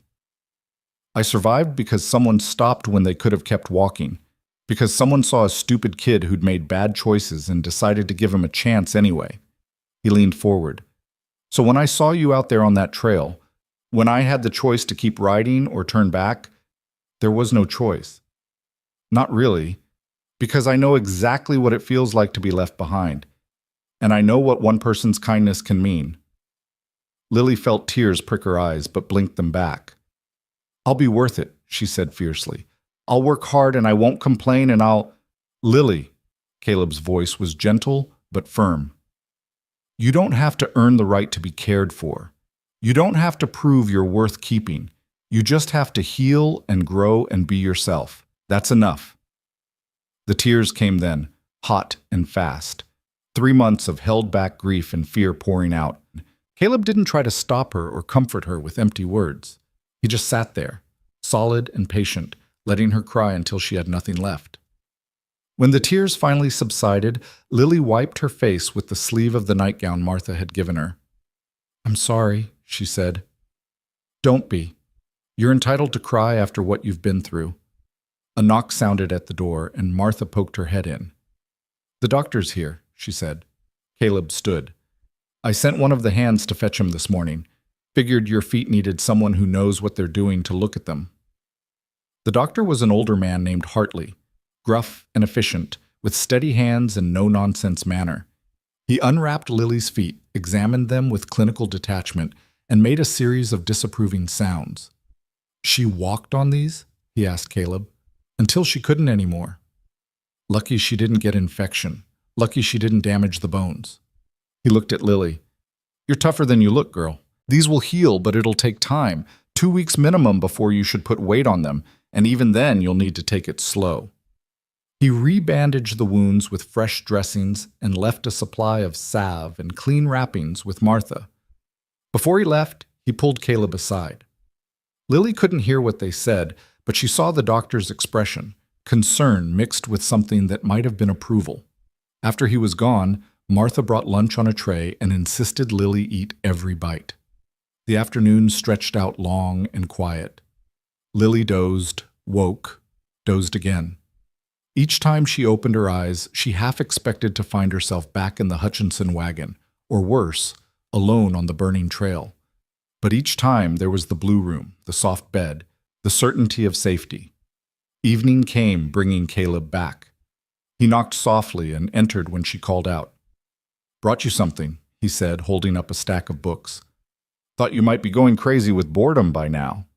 I survived because someone stopped when they could have kept walking, because someone saw a stupid kid who'd made bad choices and decided to give him a chance anyway. He leaned forward. So when I saw you out there on that trail, when I had the choice to keep riding or turn back, there was no choice. Not really, because I know exactly what it feels like to be left behind, and I know what one person's kindness can mean. Lily felt tears prick her eyes, but blinked them back. I'll be worth it, she said fiercely. I'll work hard and I won't complain and I'll... Lily, Caleb's voice was gentle but firm. You don't have to earn the right to be cared for. You don't have to prove you're worth keeping. You just have to heal and grow and be yourself. That's enough. The tears came then, hot and fast. 3 months of held-back grief and fear pouring out. Caleb didn't try to stop her or comfort her with empty words. He just sat there, solid and patient, letting her cry until she had nothing left. When the tears finally subsided, Lily wiped her face with the sleeve of the nightgown Martha had given her. I'm sorry, she said. Don't be. You're entitled to cry after what you've been through. A knock sounded at the door, and Martha poked her head in. The doctor's here, she said. Caleb stood. I sent one of the hands to fetch him this morning. Figured your feet needed someone who knows what they're doing to look at them. The doctor was an older man named Hartley, gruff and efficient, with steady hands and no-nonsense manner. He unwrapped Lily's feet, examined them with clinical detachment, and made a series of disapproving sounds. She walked on these? He asked Caleb. Until she couldn't anymore. Lucky she didn't get infection. Lucky she didn't damage the bones. He looked at Lily. You're tougher than you look, girl. These will heal, but it'll take time. 2 weeks minimum before you should put weight on them, and even then you'll need to take it slow. He rebandaged the wounds with fresh dressings and left a supply of salve and clean wrappings with Martha. Before he left, he pulled Caleb aside. Lily couldn't hear what they said, but she saw the doctor's expression, concern mixed with something that might have been approval. After he was gone, Martha brought lunch on a tray and insisted Lily eat every bite. The afternoon stretched out long and quiet. Lily dozed, woke, dozed again. Each time she opened her eyes, she half expected to find herself back in the Hutchinson wagon, or worse, alone on the burning trail. But each time there was the blue room, the soft bed, the certainty of safety. Evening came, bringing Caleb back. He knocked softly and entered when she called out. Brought you something, he said, holding up a stack of books. Thought you might be going crazy with boredom by now.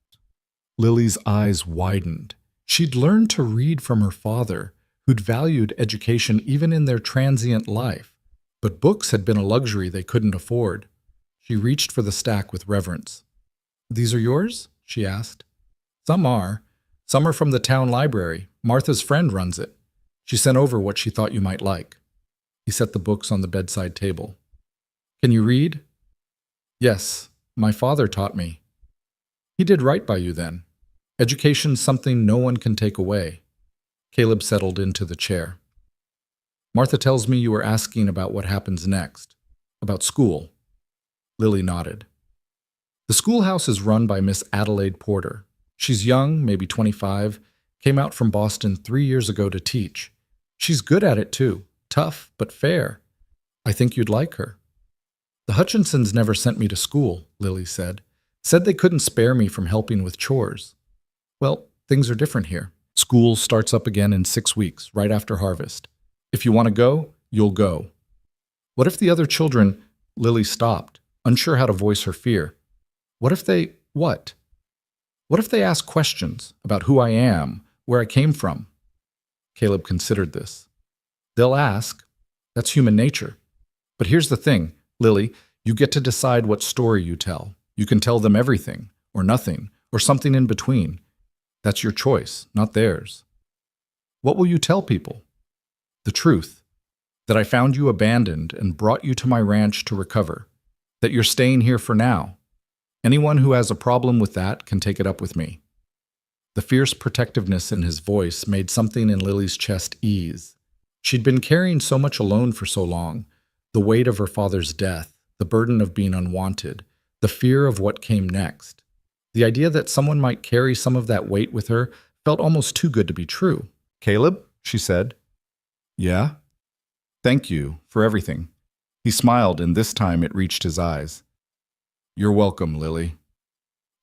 Lily's eyes widened. She'd learned to read from her father, who'd valued education even in their transient life. But books had been a luxury they couldn't afford. She reached for the stack with reverence. These are yours? She asked. Some are. Some are from the town library. Martha's friend runs it. She sent over what she thought you might like. He set the books on the bedside table. Can you read? Yes, my father taught me. He did right by you then. Education's something no one can take away. Caleb settled into the chair. Martha tells me you were asking about what happens next. About school. Lily nodded. The schoolhouse is run by Miss Adelaide Porter. She's young, maybe 25, came out from Boston 3 years ago to teach. She's good at it too, tough but fair. I think you'd like her. The Hutchinsons never sent me to school, Lily said. Said they couldn't spare me from helping with chores. Well, things are different here. School starts up again in 6 weeks, right after harvest. If you want to go, you'll go. What if the other children... Lily stopped, unsure how to voice her fear. What if they... what? What if they ask questions about who I am, where I came from? Caleb considered this. They'll ask. That's human nature. But here's the thing, Lily, you get to decide what story you tell. You can tell them everything, or nothing, or something in between. That's your choice, not theirs. What will you tell people? The truth. That I found you abandoned and brought you to my ranch to recover. That you're staying here for now. Anyone who has a problem with that can take it up with me. The fierce protectiveness in his voice made something in Lily's chest ease. She'd been carrying so much alone for so long. The weight of her father's death, the burden of being unwanted, the fear of what came next. The idea that someone might carry some of that weight with her felt almost too good to be true. Caleb, she said. Yeah? Thank you for everything. He smiled, and this time it reached his eyes. You're welcome, Lily.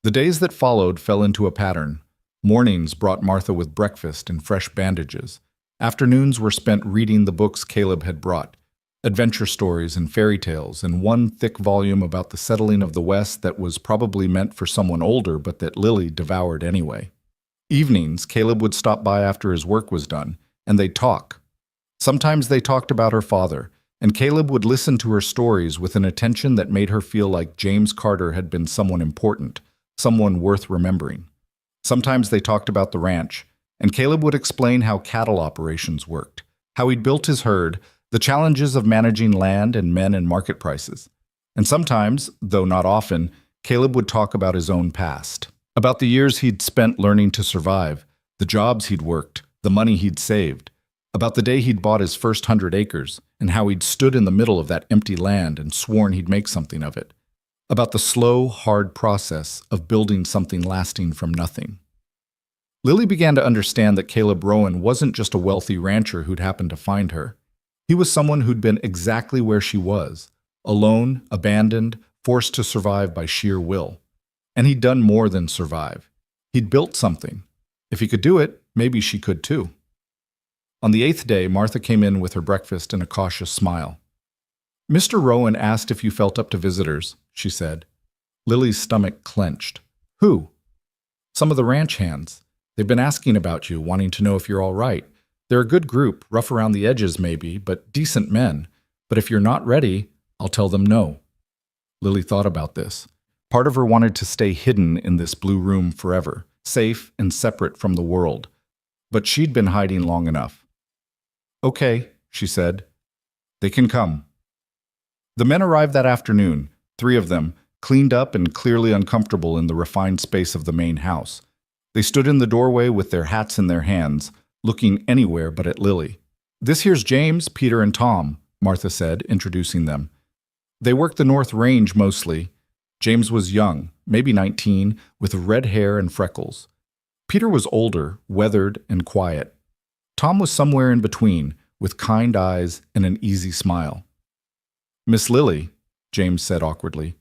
The days that followed fell into a pattern. Mornings brought Martha with breakfast and fresh bandages. Afternoons were spent reading the books Caleb had brought, adventure stories and fairy tales, and one thick volume about the settling of the West that was probably meant for someone older but that Lily devoured anyway. Evenings, Caleb would stop by after his work was done, and they'd talk. Sometimes they talked about her father, and Caleb would listen to her stories with an attention that made her feel like James Carter had been someone important, someone worth remembering. Sometimes they talked about the ranch, and Caleb would explain how cattle operations worked, how he'd built his herd, the challenges of managing land and men and market prices. And sometimes, though not often, Caleb would talk about his own past, about the years he'd spent learning to survive, the jobs he'd worked, the money he'd saved, about the day he'd bought his first 100 acres, and how he'd stood in the middle of that empty land and sworn he'd make something of it, about the slow, hard process of building something lasting from nothing. Lily began to understand that Caleb Rowan wasn't just a wealthy rancher who'd happened to find her. He was someone who'd been exactly where she was, alone, abandoned, forced to survive by sheer will. And he'd done more than survive. He'd built something. If he could do it, maybe she could too. On the 8th day, Martha came in with her breakfast and a cautious smile. Mr. Rowan asked if you felt up to visitors, she said. Lily's stomach clenched. Who? Some of the ranch hands. They've been asking about you, wanting to know if you're all right. They're a good group, rough around the edges maybe, but decent men. But if you're not ready, I'll tell them no. Lily thought about this. Part of her wanted to stay hidden in this blue room forever, safe and separate from the world. But she'd been hiding long enough. Okay, she said. They can come. The men arrived that afternoon, 3 of them, cleaned up and clearly uncomfortable in the refined space of the main house. They stood in the doorway with their hats in their hands, looking anywhere but at Lily. This here's James, Peter, and Tom, Martha said, introducing them. They worked the North Range mostly. James was young, maybe 19, with red hair and freckles. Peter was older, weathered, and quiet. Tom was somewhere in between, with kind eyes and an easy smile. Miss Lily, James said awkwardly,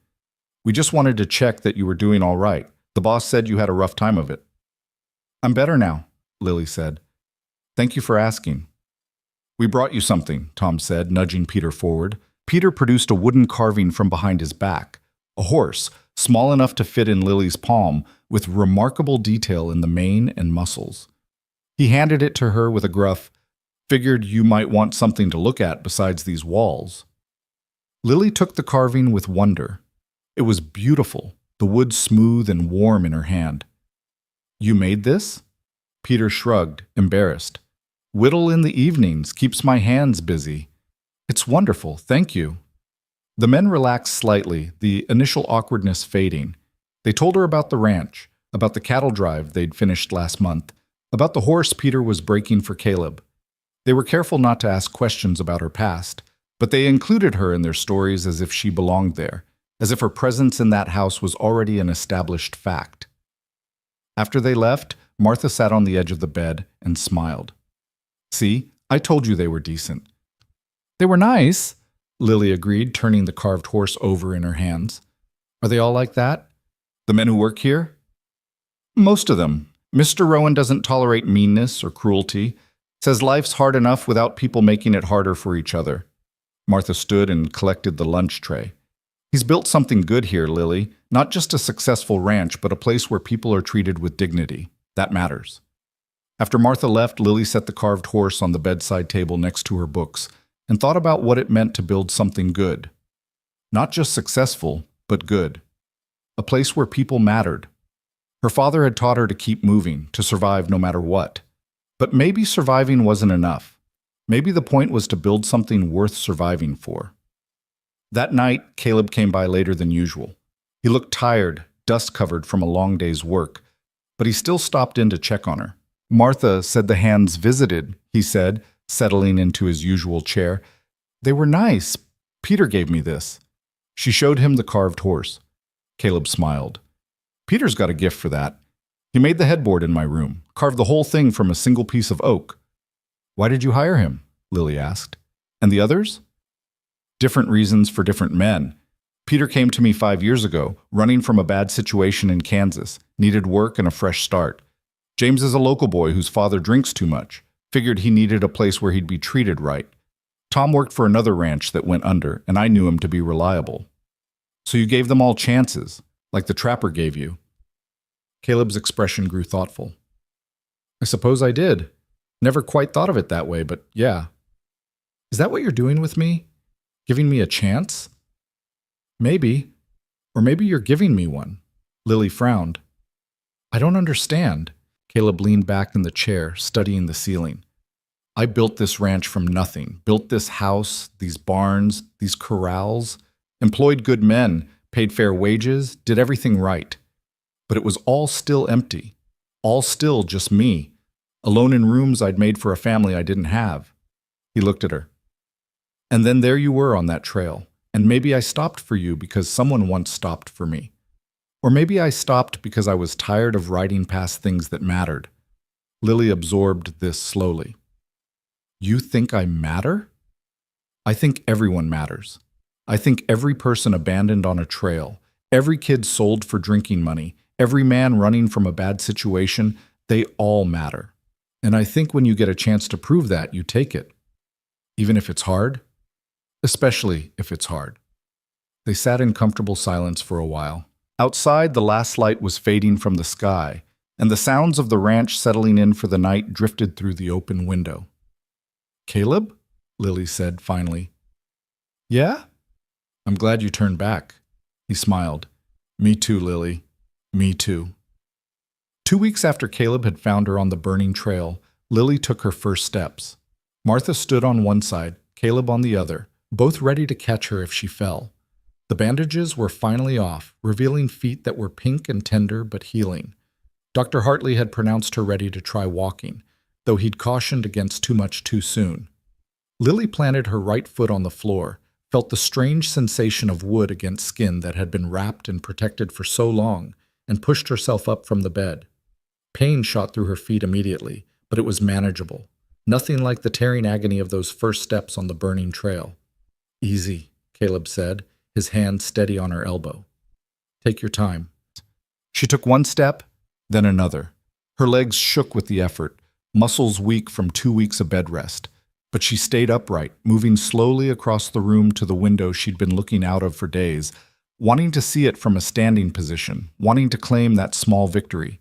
we just wanted to check that you were doing all right. The boss said you had a rough time of it. I'm better now, Lily said. Thank you for asking. We brought you something, Tom said, nudging Peter forward. Peter produced a wooden carving from behind his back, a horse, small enough to fit in Lily's palm, with remarkable detail in the mane and muscles. He handed it to her with a gruff, figured you might want something to look at besides these walls. Lily took the carving with wonder. It was beautiful, the wood smooth and warm in her hand. You made this? Peter shrugged, embarrassed. Whittle in the evenings keeps my hands busy. It's wonderful, thank you. The men relaxed slightly, the initial awkwardness fading. They told her about the ranch, about the cattle drive they'd finished last month, about the horse Peter was breaking for Caleb. They were careful not to ask questions about her past, but they included her in their stories as if she belonged there, as if her presence in that house was already an established fact. After they left, Martha sat on the edge of the bed and smiled. See, I told you they were decent. They were nice. Lily agreed, turning the carved horse over in her hands. Are they all like that? The men who work here? Most of them. Mr. Rowan doesn't tolerate meanness or cruelty. Says life's hard enough without people making it harder for each other. Martha stood and collected the lunch tray. He's built something good here, Lily. Not just a successful ranch, but a place where people are treated with dignity. That matters. After Martha left, Lily set the carved horse on the bedside table next to her books and thought about what it meant to build something good. Not just successful, but good. A place where people mattered. Her father had taught her to keep moving, to survive no matter what. But maybe surviving wasn't enough. Maybe the point was to build something worth surviving for. That night, Caleb came by later than usual. He looked tired, dust-covered from a long day's work, but he still stopped in to check on her. Martha said the hands visited, he said, settling into his usual chair. They were nice. Peter gave me this. She showed him the carved horse. Caleb smiled. Peter's got a gift for that. He made the headboard in my room, carved the whole thing from a single piece of oak. Why did you hire him? Lily asked. And the others? Different reasons for different men. Peter came to me 5 years ago, running from a bad situation in Kansas, needed work and a fresh start. James is a local boy whose father drinks too much, figured he needed a place where he'd be treated right. Tom worked for another ranch that went under, and I knew him to be reliable. So you gave them all chances, like the trapper gave you. Caleb's expression grew thoughtful. I suppose I did. Never quite thought of it that way, but yeah. Is that what you're doing with me? Giving me a chance? Maybe. Or maybe you're giving me one. Lily frowned. I don't understand. Caleb leaned back in the chair, studying the ceiling. I built this ranch from nothing. Built this house, these barns, these corrals. Employed good men, paid fair wages, did everything right. But it was all still empty. All still just me. Alone in rooms I'd made for a family I didn't have. He looked at her. And then there you were on that trail. And maybe I stopped for you because someone once stopped for me. Or maybe I stopped because I was tired of riding past things that mattered. Lily absorbed this slowly. You think I matter? I think everyone matters. I think every person abandoned on a trail, every kid sold for drinking money, every man running from a bad situation, they all matter. And I think when you get a chance to prove that, you take it. Even if it's hard. Especially if it's hard. They sat in comfortable silence for a while. Outside, the last light was fading from the sky, and the sounds of the ranch settling in for the night drifted through the open window. Caleb? Lily said finally. Yeah? I'm glad you turned back. He smiled. Me too, Lily. Me too. 2 weeks after Caleb had found her on the burning trail, Lily took her first steps. Martha stood on one side, Caleb on the other, both ready to catch her if she fell. The bandages were finally off, revealing feet that were pink and tender but healing. Dr. Hartley had pronounced her ready to try walking, though he'd cautioned against too much too soon. Lily planted her right foot on the floor, felt the strange sensation of wood against skin that had been wrapped and protected for so long, and pushed herself up from the bed. Pain shot through her feet immediately, but it was manageable. Nothing like the tearing agony of those first steps on the burning trail. Easy, Caleb said, his hand steady on her elbow. Take your time. She took one step, then another. Her legs shook with the effort, muscles weak from 2 weeks of bed rest. But she stayed upright, moving slowly across the room to the window she'd been looking out of for days, wanting to see it from a standing position, wanting to claim that small victory.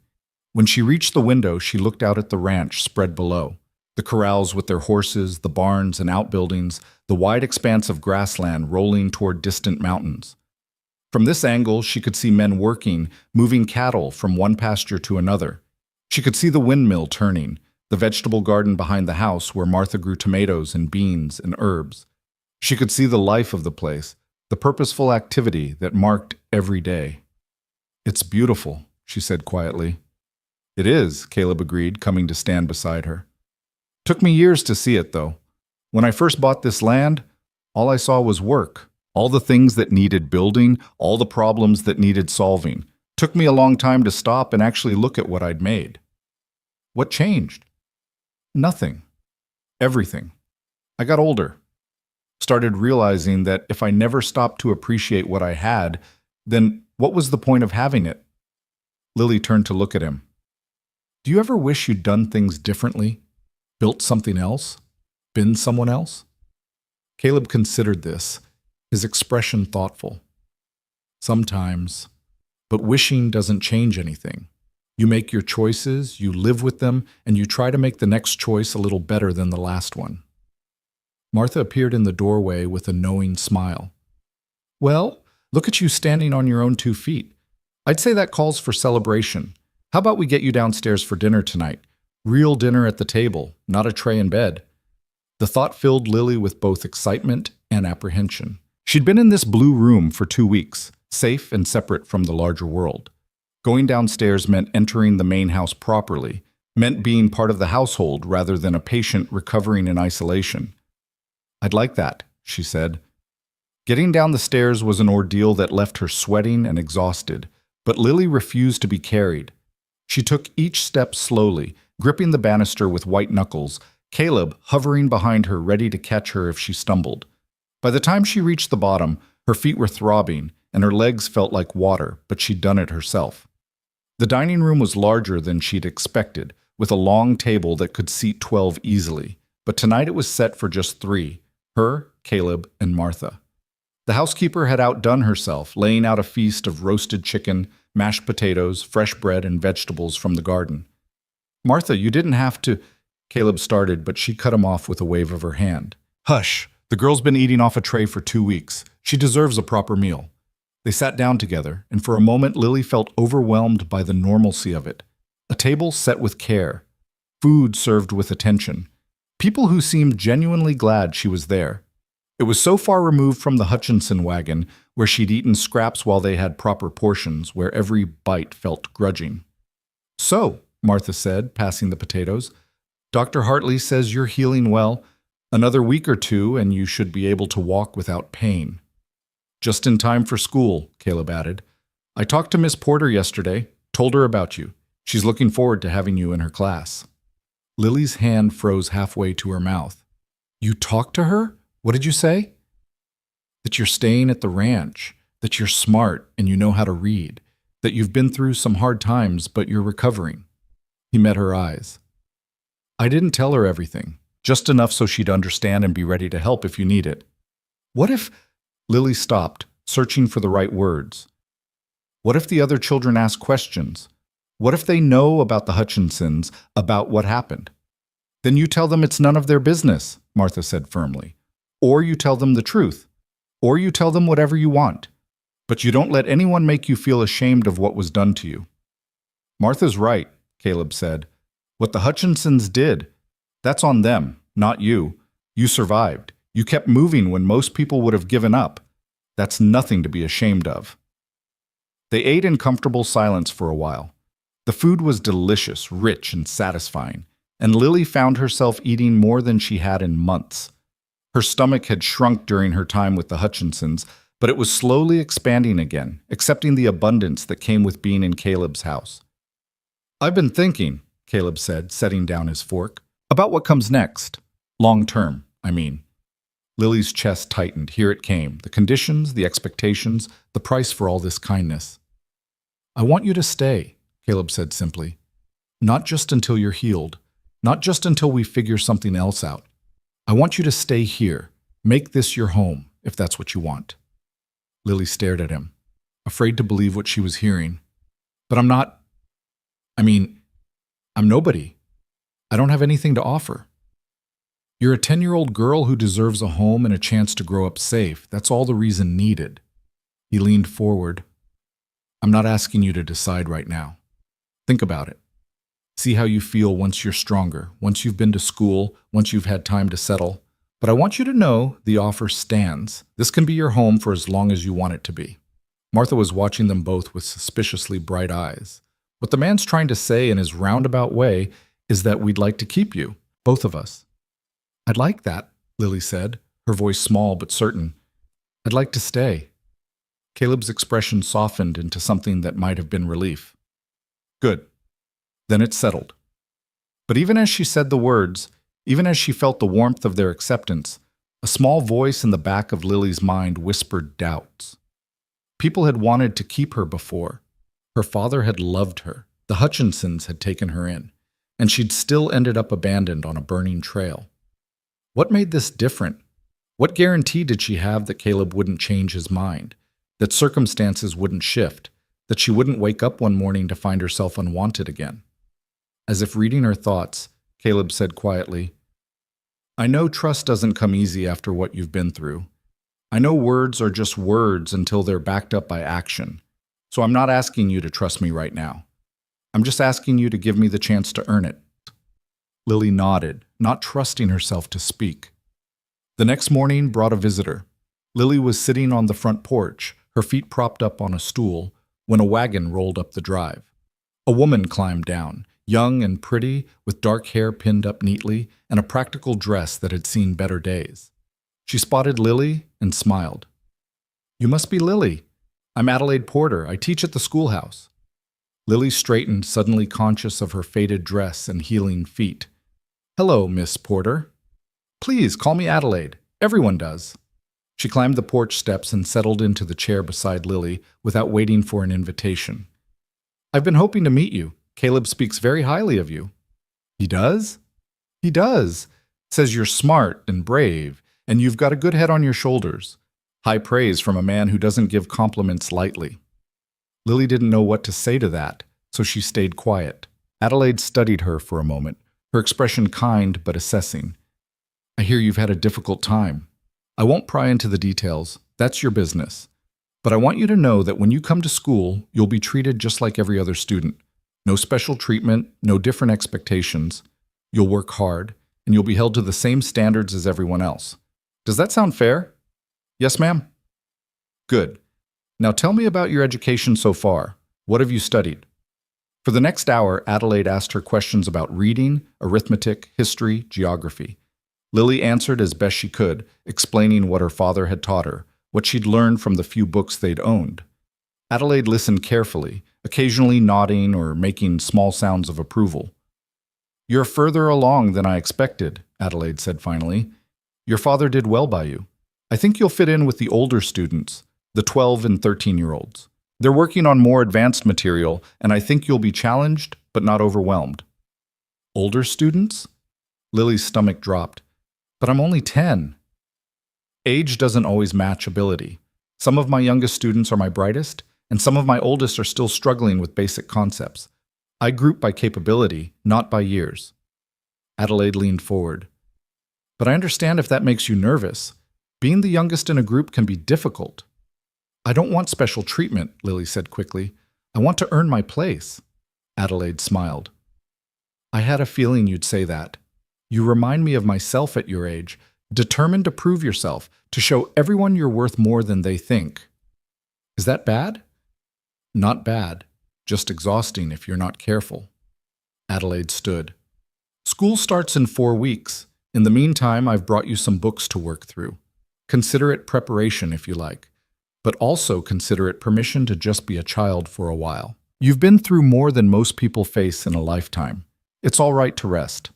When she reached the window, she looked out at the ranch spread below. The corrals with their horses, the barns and outbuildings, the wide expanse of grassland rolling toward distant mountains. From this angle, she could see men working, moving cattle from one pasture to another. She could see the windmill turning, the vegetable garden behind the house where Martha grew tomatoes and beans and herbs. She could see the life of the place, the purposeful activity that marked every day. It's beautiful, she said quietly. It is, Caleb agreed, coming to stand beside her. Took me years to see it, though. When I first bought this land, all I saw was work. All the things that needed building, all the problems that needed solving. Took me a long time to stop and actually look at what I'd made. What changed? Nothing. Everything. I got older. Started realizing that if I never stopped to appreciate what I had, then what was the point of having it? Lily turned to look at him. Do you ever wish you'd done things differently? Built something else? Been someone else? Caleb considered this, his expression thoughtful. Sometimes, but wishing doesn't change anything. You make your choices, you live with them, and you try to make the next choice a little better than the last one. Martha appeared in the doorway with a knowing smile. Well, look at you standing on your own 2 feet. I'd say that calls for celebration. How about we get you downstairs for dinner tonight? Real dinner at the table, not a tray in bed. The thought filled Lily with both excitement and apprehension. She'd been in this blue room for 2 weeks, safe and separate from the larger world. Going downstairs meant entering the main house properly, meant being part of the household rather than a patient recovering in isolation. I'd like that, she said. Getting down the stairs was an ordeal that left her sweating and exhausted, but Lily refused to be carried. She took each step slowly, gripping the banister with white knuckles, Caleb hovering behind her ready to catch her if she stumbled. By the time she reached the bottom, her feet were throbbing and her legs felt like water, but she'd done it herself. The dining room was larger than she'd expected, with a long table that could seat 12 easily, but tonight it was set for just 3, her, Caleb, and Martha. The housekeeper had outdone herself, laying out a feast of roasted chicken, mashed potatoes, fresh bread, and vegetables from the garden. Martha, you didn't have to, Caleb started, but she cut him off with a wave of her hand. Hush, the girl's been eating off a tray for 2 weeks. She deserves a proper meal. They sat down together, and for a moment Lily felt overwhelmed by the normalcy of it. A table set with care, food served with attention, people who seemed genuinely glad she was there. It was so far removed from the Hutchinson wagon, where she'd eaten scraps while they had proper portions, where every bite felt grudging. So, Martha said, passing the potatoes, Dr. Hartley says you're healing well. Another week or 2 and you should be able to walk without pain. Just in time for school, Caleb added. I talked to Miss Porter yesterday, told her about you. She's looking forward to having you in her class. Lily's hand froze halfway to her mouth. You talked to her? What did you say? That you're staying at the ranch, that you're smart and you know how to read, that you've been through some hard times but you're recovering. He met her eyes. I didn't tell her everything, just enough so she'd understand and be ready to help if you need it. What if... Lily stopped, searching for the right words. What if the other children ask questions? What if they know about the Hutchinsons, about what happened? Then you tell them it's none of their business, Martha said firmly. Or you tell them the truth. Or you tell them whatever you want. But you don't let anyone make you feel ashamed of what was done to you. Martha's right, Caleb said. What the Hutchinsons did, that's on them, not you. You survived. You kept moving when most people would have given up. That's nothing to be ashamed of. They ate in comfortable silence for a while. The food was delicious, rich, and satisfying, and Lily found herself eating more than she had in months. Her stomach had shrunk during her time with the Hutchinsons, but it was slowly expanding again, accepting the abundance that came with being in Caleb's house. I've been thinking, Caleb said, setting down his fork, about what comes next. Long term, I mean. Lily's chest tightened. Here it came. The conditions, the expectations, the price for all this kindness. I want you to stay, Caleb said simply. Not just until you're healed. Not just until we figure something else out. I want you to stay here. Make this your home, if that's what you want. Lily stared at him, afraid to believe what she was hearing. But I'm not... I'm nobody. I don't have anything to offer. You're a 10-year-old girl who deserves a home and a chance to grow up safe. That's all the reason needed. He leaned forward. I'm not asking you to decide right now. Think about it. See how you feel once you're stronger, once you've been to school, once you've had time to settle. But I want you to know the offer stands. This can be your home for as long as you want it to be. Martha was watching them both with suspiciously bright eyes. What the man's trying to say in his roundabout way is that we'd like to keep you, both of us. I'd like that, Lily said, her voice small but certain. I'd like to stay. Caleb's expression softened into something that might have been relief. Good. Then it's settled. But even as she said the words, even as she felt the warmth of their acceptance, A small voice in the back of Lily's mind whispered doubts. People had wanted to keep her before. Her father had loved her. The Hutchinsons had taken her in, and she'd still ended up abandoned on a burning trail. What made this different? What guarantee did she have that Caleb wouldn't change his mind, that circumstances wouldn't shift, that she wouldn't wake up one morning to find herself unwanted again? As if reading her thoughts, Caleb said quietly, "I know trust doesn't come easy after what you've been through. I know words are just words until they're backed up by action. So I'm not asking you to trust me right now. I'm just asking you to give me the chance to earn it." Lily nodded, not trusting herself to speak. The next morning brought a visitor. Lily was sitting on the front porch, her feet propped up on a stool, when a wagon rolled up the drive. A woman climbed down, young and pretty, with dark hair pinned up neatly and a practical dress that had seen better days. She spotted Lily and smiled. "You must be Lily. I'm Adelaide Porter. I teach at the schoolhouse." Lily straightened, suddenly conscious of her faded dress and healing feet. "Hello, Miss Porter." "Please, call me Adelaide. Everyone does." She climbed the porch steps and settled into the chair beside Lily without waiting for an invitation. "I've been hoping to meet you. Caleb speaks very highly of you." "He does?" "He does. Says you're smart and brave, and you've got a good head on your shoulders. High praise from a man who doesn't give compliments lightly." Lily didn't know what to say to that, so she stayed quiet. Adelaide studied her for a moment, her expression kind but assessing. "I hear you've had a difficult time. I won't pry into the details. That's your business. But I want you to know that when you come to school, you'll be treated just like every other student. No special treatment, no different expectations. You'll work hard, and you'll be held to the same standards as everyone else. Does that sound fair?" "Yes, ma'am." "Good. Now tell me about your education so far. What have you studied?" For the next hour, Adelaide asked her questions about reading, arithmetic, history, geography. Lily answered as best she could, explaining what her father had taught her, what she'd learned from the few books they'd owned. Adelaide listened carefully, occasionally nodding or making small sounds of approval. "You're further along than I expected," Adelaide said finally. "Your father did well by you. I think you'll fit in with the older students, the 12 and 13-year-olds. They're working on more advanced material, and I think you'll be challenged, but not overwhelmed." "Older students?" Lily's stomach dropped. "But I'm only 10. Age doesn't always match ability. Some of my youngest students are my brightest, and some of my oldest are still struggling with basic concepts. I group by capability, not by years." Adelaide leaned forward. "But I understand if that makes you nervous. Being the youngest in a group can be difficult." "I don't want special treatment," Lily said quickly. "I want to earn my place." Adelaide smiled. "I had a feeling you'd say that. You remind me of myself at your age, determined to prove yourself, to show everyone you're worth more than they think. Is that bad?" "Not bad, just exhausting if you're not careful." Adelaide stood. "School starts in 4 weeks. In the meantime, I've brought you some books to work through. Consider it preparation if you like, but also consider it permission to just be a child for a while. You've been through more than most people face in a lifetime. It's all right to rest."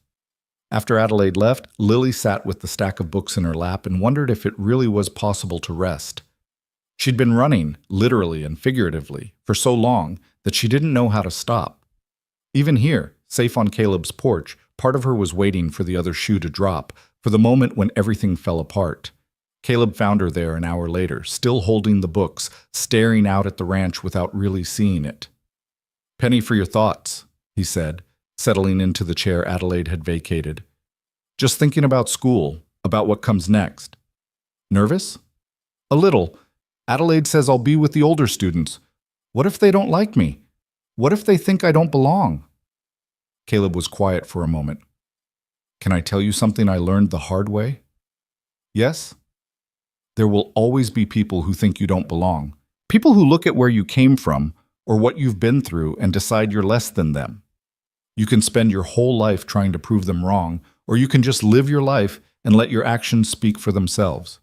After Adelaide left, Lily sat with the stack of books in her lap and wondered if it really was possible to rest. She'd been running, literally and figuratively, for so long that she didn't know how to stop. Even here, safe on Caleb's porch, part of her was waiting for the other shoe to drop, for the moment when everything fell apart. Caleb found her there an hour later, still holding the books, staring out at the ranch without really seeing it. "Penny for your thoughts," he said, settling into the chair Adelaide had vacated. "Just thinking about school, about what comes next." "Nervous?" "A little. Adelaide says I'll be with the older students. What if they don't like me? What if they think I don't belong?" Caleb was quiet for a moment. "Can I tell you something I learned the hard way?" "Yes?" "There will always be people who think you don't belong. People who look at where you came from or what you've been through and decide you're less than them. You can spend your whole life trying to prove them wrong, or you can just live your life and let your actions speak for themselves.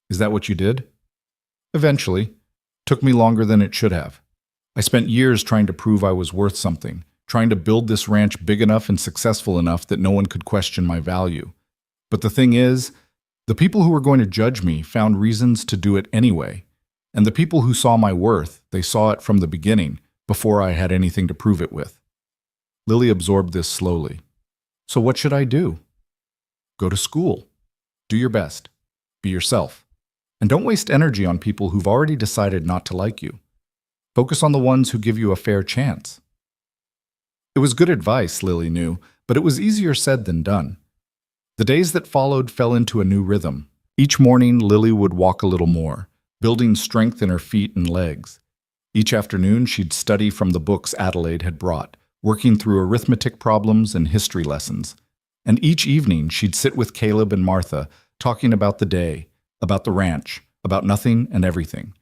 Is that what you did?" "Eventually. Took me longer than it should have. I spent years trying to prove I was worth something, trying to build this ranch big enough and successful enough that no one could question my value. But the thing is, The people who were going to judge me found reasons to do it anyway. And the people who saw my worth, they saw it from the beginning, before I had anything to prove it with. Lily absorbed this slowly. So what should I do? Go to school. Do your best. Be yourself. And don't waste energy on people who've already decided not to like you. Focus on the ones who give you a fair chance. It was good advice, Lily knew, but it was easier said than done. The days that followed fell into a new rhythm. Each morning, Lily would walk a little more, building strength in her feet and legs. Each afternoon, she'd study from the books Adelaide had brought, working through arithmetic problems and history lessons. And each evening, she'd sit with Caleb and Martha, talking about the day, about the ranch, about nothing and everything.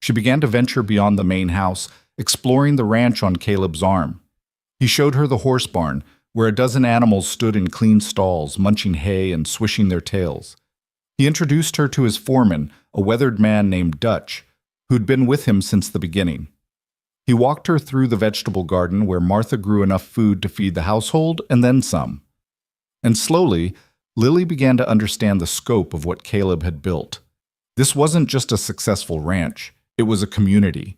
She began to venture beyond the main house, exploring the ranch on Caleb's arm. He showed her the horse barn, where a dozen animals stood in clean stalls, munching hay and swishing their tails. He introduced her to his foreman, a weathered man named Dutch, who'd been with him since the beginning. He walked her through the vegetable garden where Martha grew enough food to feed the household and then some. And slowly, Lily began to understand the scope of what Caleb had built. This wasn't just a successful ranch, it was a community.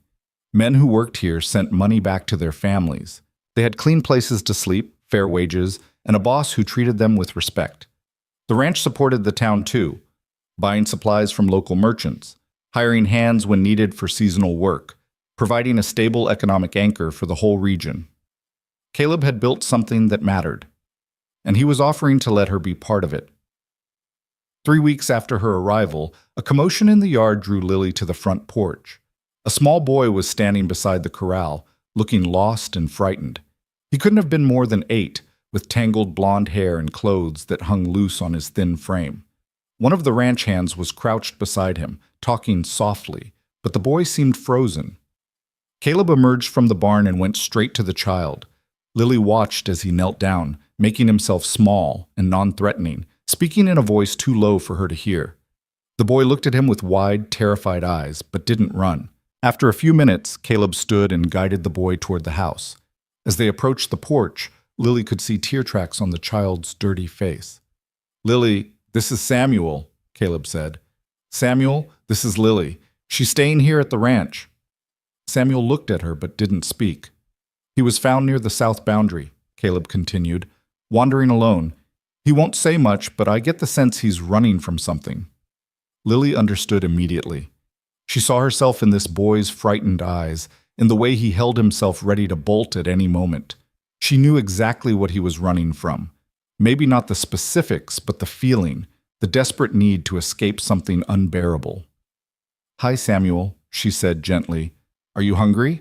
Men who worked here sent money back to their families. They had clean places to sleep, fair wages, and a boss who treated them with respect. The ranch supported the town too, buying supplies from local merchants, hiring hands when needed for seasonal work, providing a stable economic anchor for the whole region. Caleb had built something that mattered, and he was offering to let her be part of it. 3 weeks after her arrival, a commotion in the yard drew Lily to the front porch. A small boy was standing beside the corral, looking lost and frightened. He couldn't have been more than 8, with tangled blonde hair and clothes that hung loose on his thin frame. One of the ranch hands was crouched beside him, talking softly, but the boy seemed frozen. Caleb emerged from the barn and went straight to the child. Lily watched as he knelt down, making himself small and non-threatening, speaking in a voice too low for her to hear. The boy looked at him with wide, terrified eyes, but didn't run. After a few minutes, Caleb stood and guided the boy toward the house. As they approached the porch, Lily could see tear tracks on the child's dirty face. "Lily, this is Samuel," Caleb said. "Samuel, this is Lily. She's staying here at the ranch." Samuel looked at her but didn't speak. "He was found near the south boundary," Caleb continued, "wandering alone. He won't say much, but I get the sense he's running from something." Lily understood immediately. She saw herself in this boy's frightened eyes, in the way he held himself ready to bolt at any moment. She knew exactly what he was running from. Maybe not the specifics, but the feeling, the desperate need to escape something unbearable. "Hi, Samuel," she said gently. "Are you hungry?"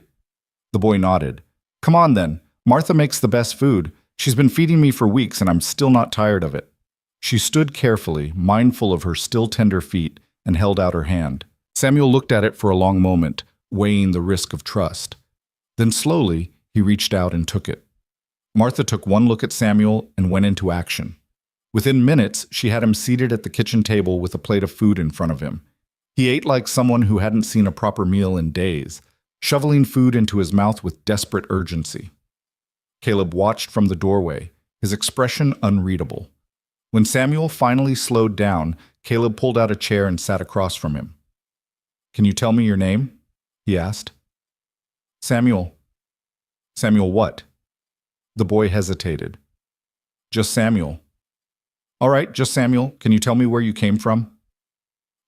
The boy nodded. "Come on then. Martha makes the best food. She's been feeding me for weeks and I'm still not tired of it." She stood carefully, mindful of her still tender feet, and held out her hand. Samuel looked at it for a long moment, weighing the risk of trust. Then slowly, he reached out and took it. Martha took one look at Samuel and went into action. Within minutes, she had him seated at the kitchen table with a plate of food in front of him. He ate like someone who hadn't seen a proper meal in days, shoveling food into his mouth with desperate urgency. Caleb watched from the doorway, his expression unreadable. When Samuel finally slowed down, Caleb pulled out a chair and sat across from him. "Can you tell me your name?" he asked. "Samuel." "Samuel what?" The boy hesitated. "Just Samuel." "All right, just Samuel. Can you tell me where you came from?"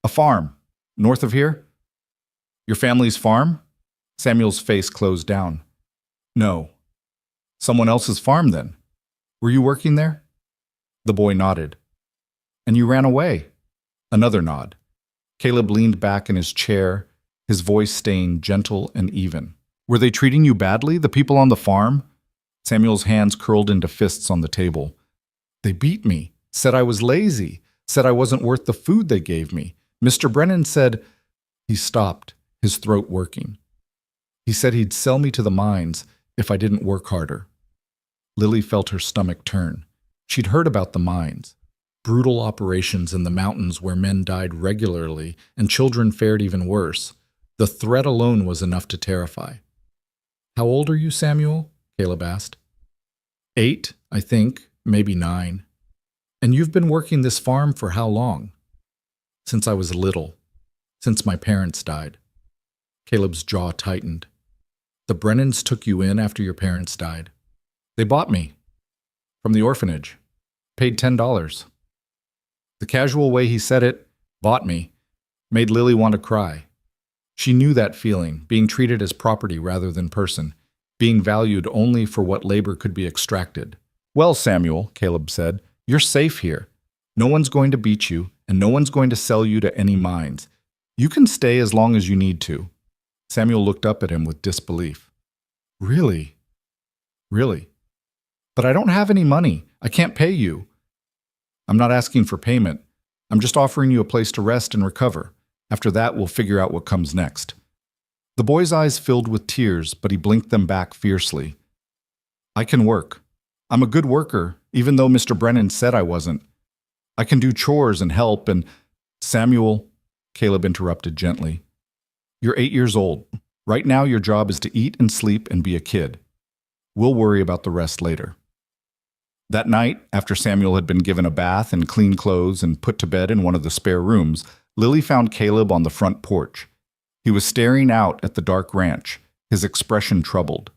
"A farm. North of here?" "Your family's farm?" Samuel's face closed down. "No." "Someone else's farm, then? Were you working there?" The boy nodded. "And you ran away?" Another nod. Caleb leaned back in his chair, his voice staying gentle and even. "Were they treating you badly, the people on the farm?" Samuel's hands curled into fists on the table. "They beat me, said I was lazy, said I wasn't worth the food they gave me. Mr. Brennan said—" He stopped, his throat working. "He said he'd sell me to the mines if I didn't work harder." Lily felt her stomach turn. She'd heard about the mines. Brutal operations in the mountains where men died regularly and children fared even worse. The threat alone was enough to terrify. "How old are you, Samuel?" Caleb asked. 8, I think, maybe 9. "And you've been working this farm for how long?" Since I was little. Since my parents died. Caleb's jaw tightened. The Brennans took you in after your parents died. They bought me. From the orphanage. Paid $10. The casual way he said it, bought me, made Lily want to cry. She knew that feeling, being treated as property rather than person, being valued only for what labor could be extracted. Well, Samuel, Caleb said, you're safe here. No one's going to beat you, and no one's going to sell you to any mines. You can stay as long as you need to. Samuel looked up at him with disbelief. Really? Really? But I don't have any money. I can't pay you. I'm not asking for payment. I'm just offering you a place to rest and recover. After that, we'll figure out what comes next. The boy's eyes filled with tears, but he blinked them back fiercely. I can work. I'm a good worker, even though Mr. Brennan said I wasn't. I can do chores and help, and Samuel, Caleb interrupted gently. You're 8 years old. Right now, your job is to eat and sleep and be a kid. We'll worry about the rest later. That night, after Samuel had been given a bath and clean clothes and put to bed in one of the spare rooms, Lily found Caleb on the front porch. He was staring out at the dark ranch, his expression troubled.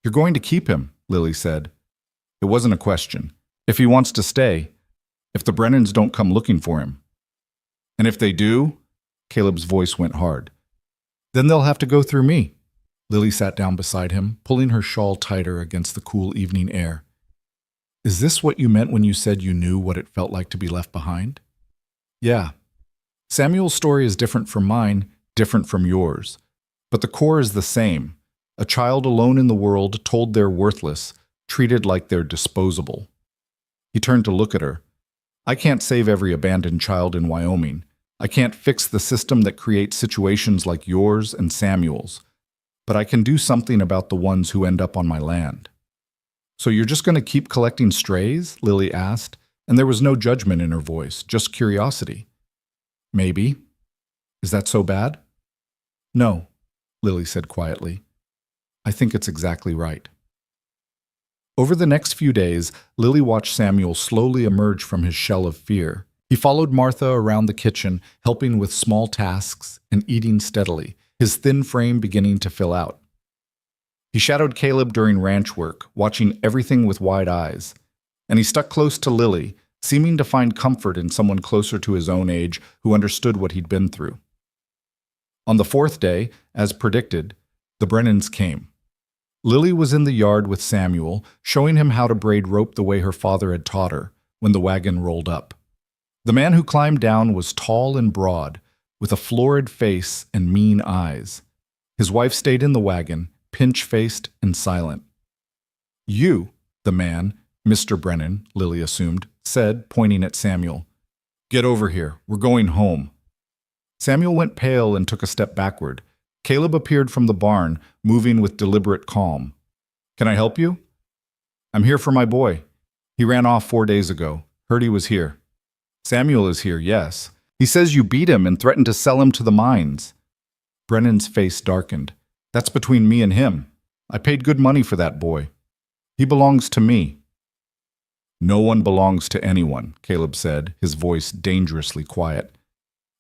You're going to keep him, Lily said. It wasn't a question. If he wants to stay, if the Brennans don't come looking for him. And if they do, Caleb's voice went hard. Then they'll have to go through me. Lily sat down beside him, pulling her shawl tighter against the cool evening air. Is this what you meant when you said you knew what it felt like to be left behind? Yeah. Samuel's story is different from mine, different from yours. But the core is the same. A child alone in the world, told they're worthless, treated like they're disposable. He turned to look at her. I can't save every abandoned child in Wyoming. I can't fix the system that creates situations like yours and Samuel's. But I can do something about the ones who end up on my land. So you're just going to keep collecting strays? Lily asked, and there was no judgment in her voice, just curiosity. Maybe. Is that so bad? No, Lily said quietly. I think it's exactly right. Over the next few days, Lily watched Samuel slowly emerge from his shell of fear. He followed Martha around the kitchen, helping with small tasks and eating steadily, his thin frame beginning to fill out. He shadowed Caleb during ranch work, watching everything with wide eyes. And he stuck close to Lily, seeming to find comfort in someone closer to his own age who understood what he'd been through. On the fourth day, as predicted, the Brennans came. Lily was in the yard with Samuel, showing him how to braid rope the way her father had taught her, when the wagon rolled up. The man who climbed down was tall and broad, with a florid face and mean eyes. His wife stayed in the wagon, pinch-faced and silent. You, the man, Mr. Brennan, Lily assumed, said, pointing at Samuel. Get over here. We're going home. Samuel went pale and took a step backward. Caleb appeared from the barn, moving with deliberate calm. Can I help you? I'm here for my boy. He ran off 4 days ago. Heard he was here. Samuel is here, yes. He says you beat him and threatened to sell him to the mines. Brennan's face darkened. That's between me and him. I paid good money for that boy. He belongs to me. No one belongs to anyone, Caleb said, his voice dangerously quiet.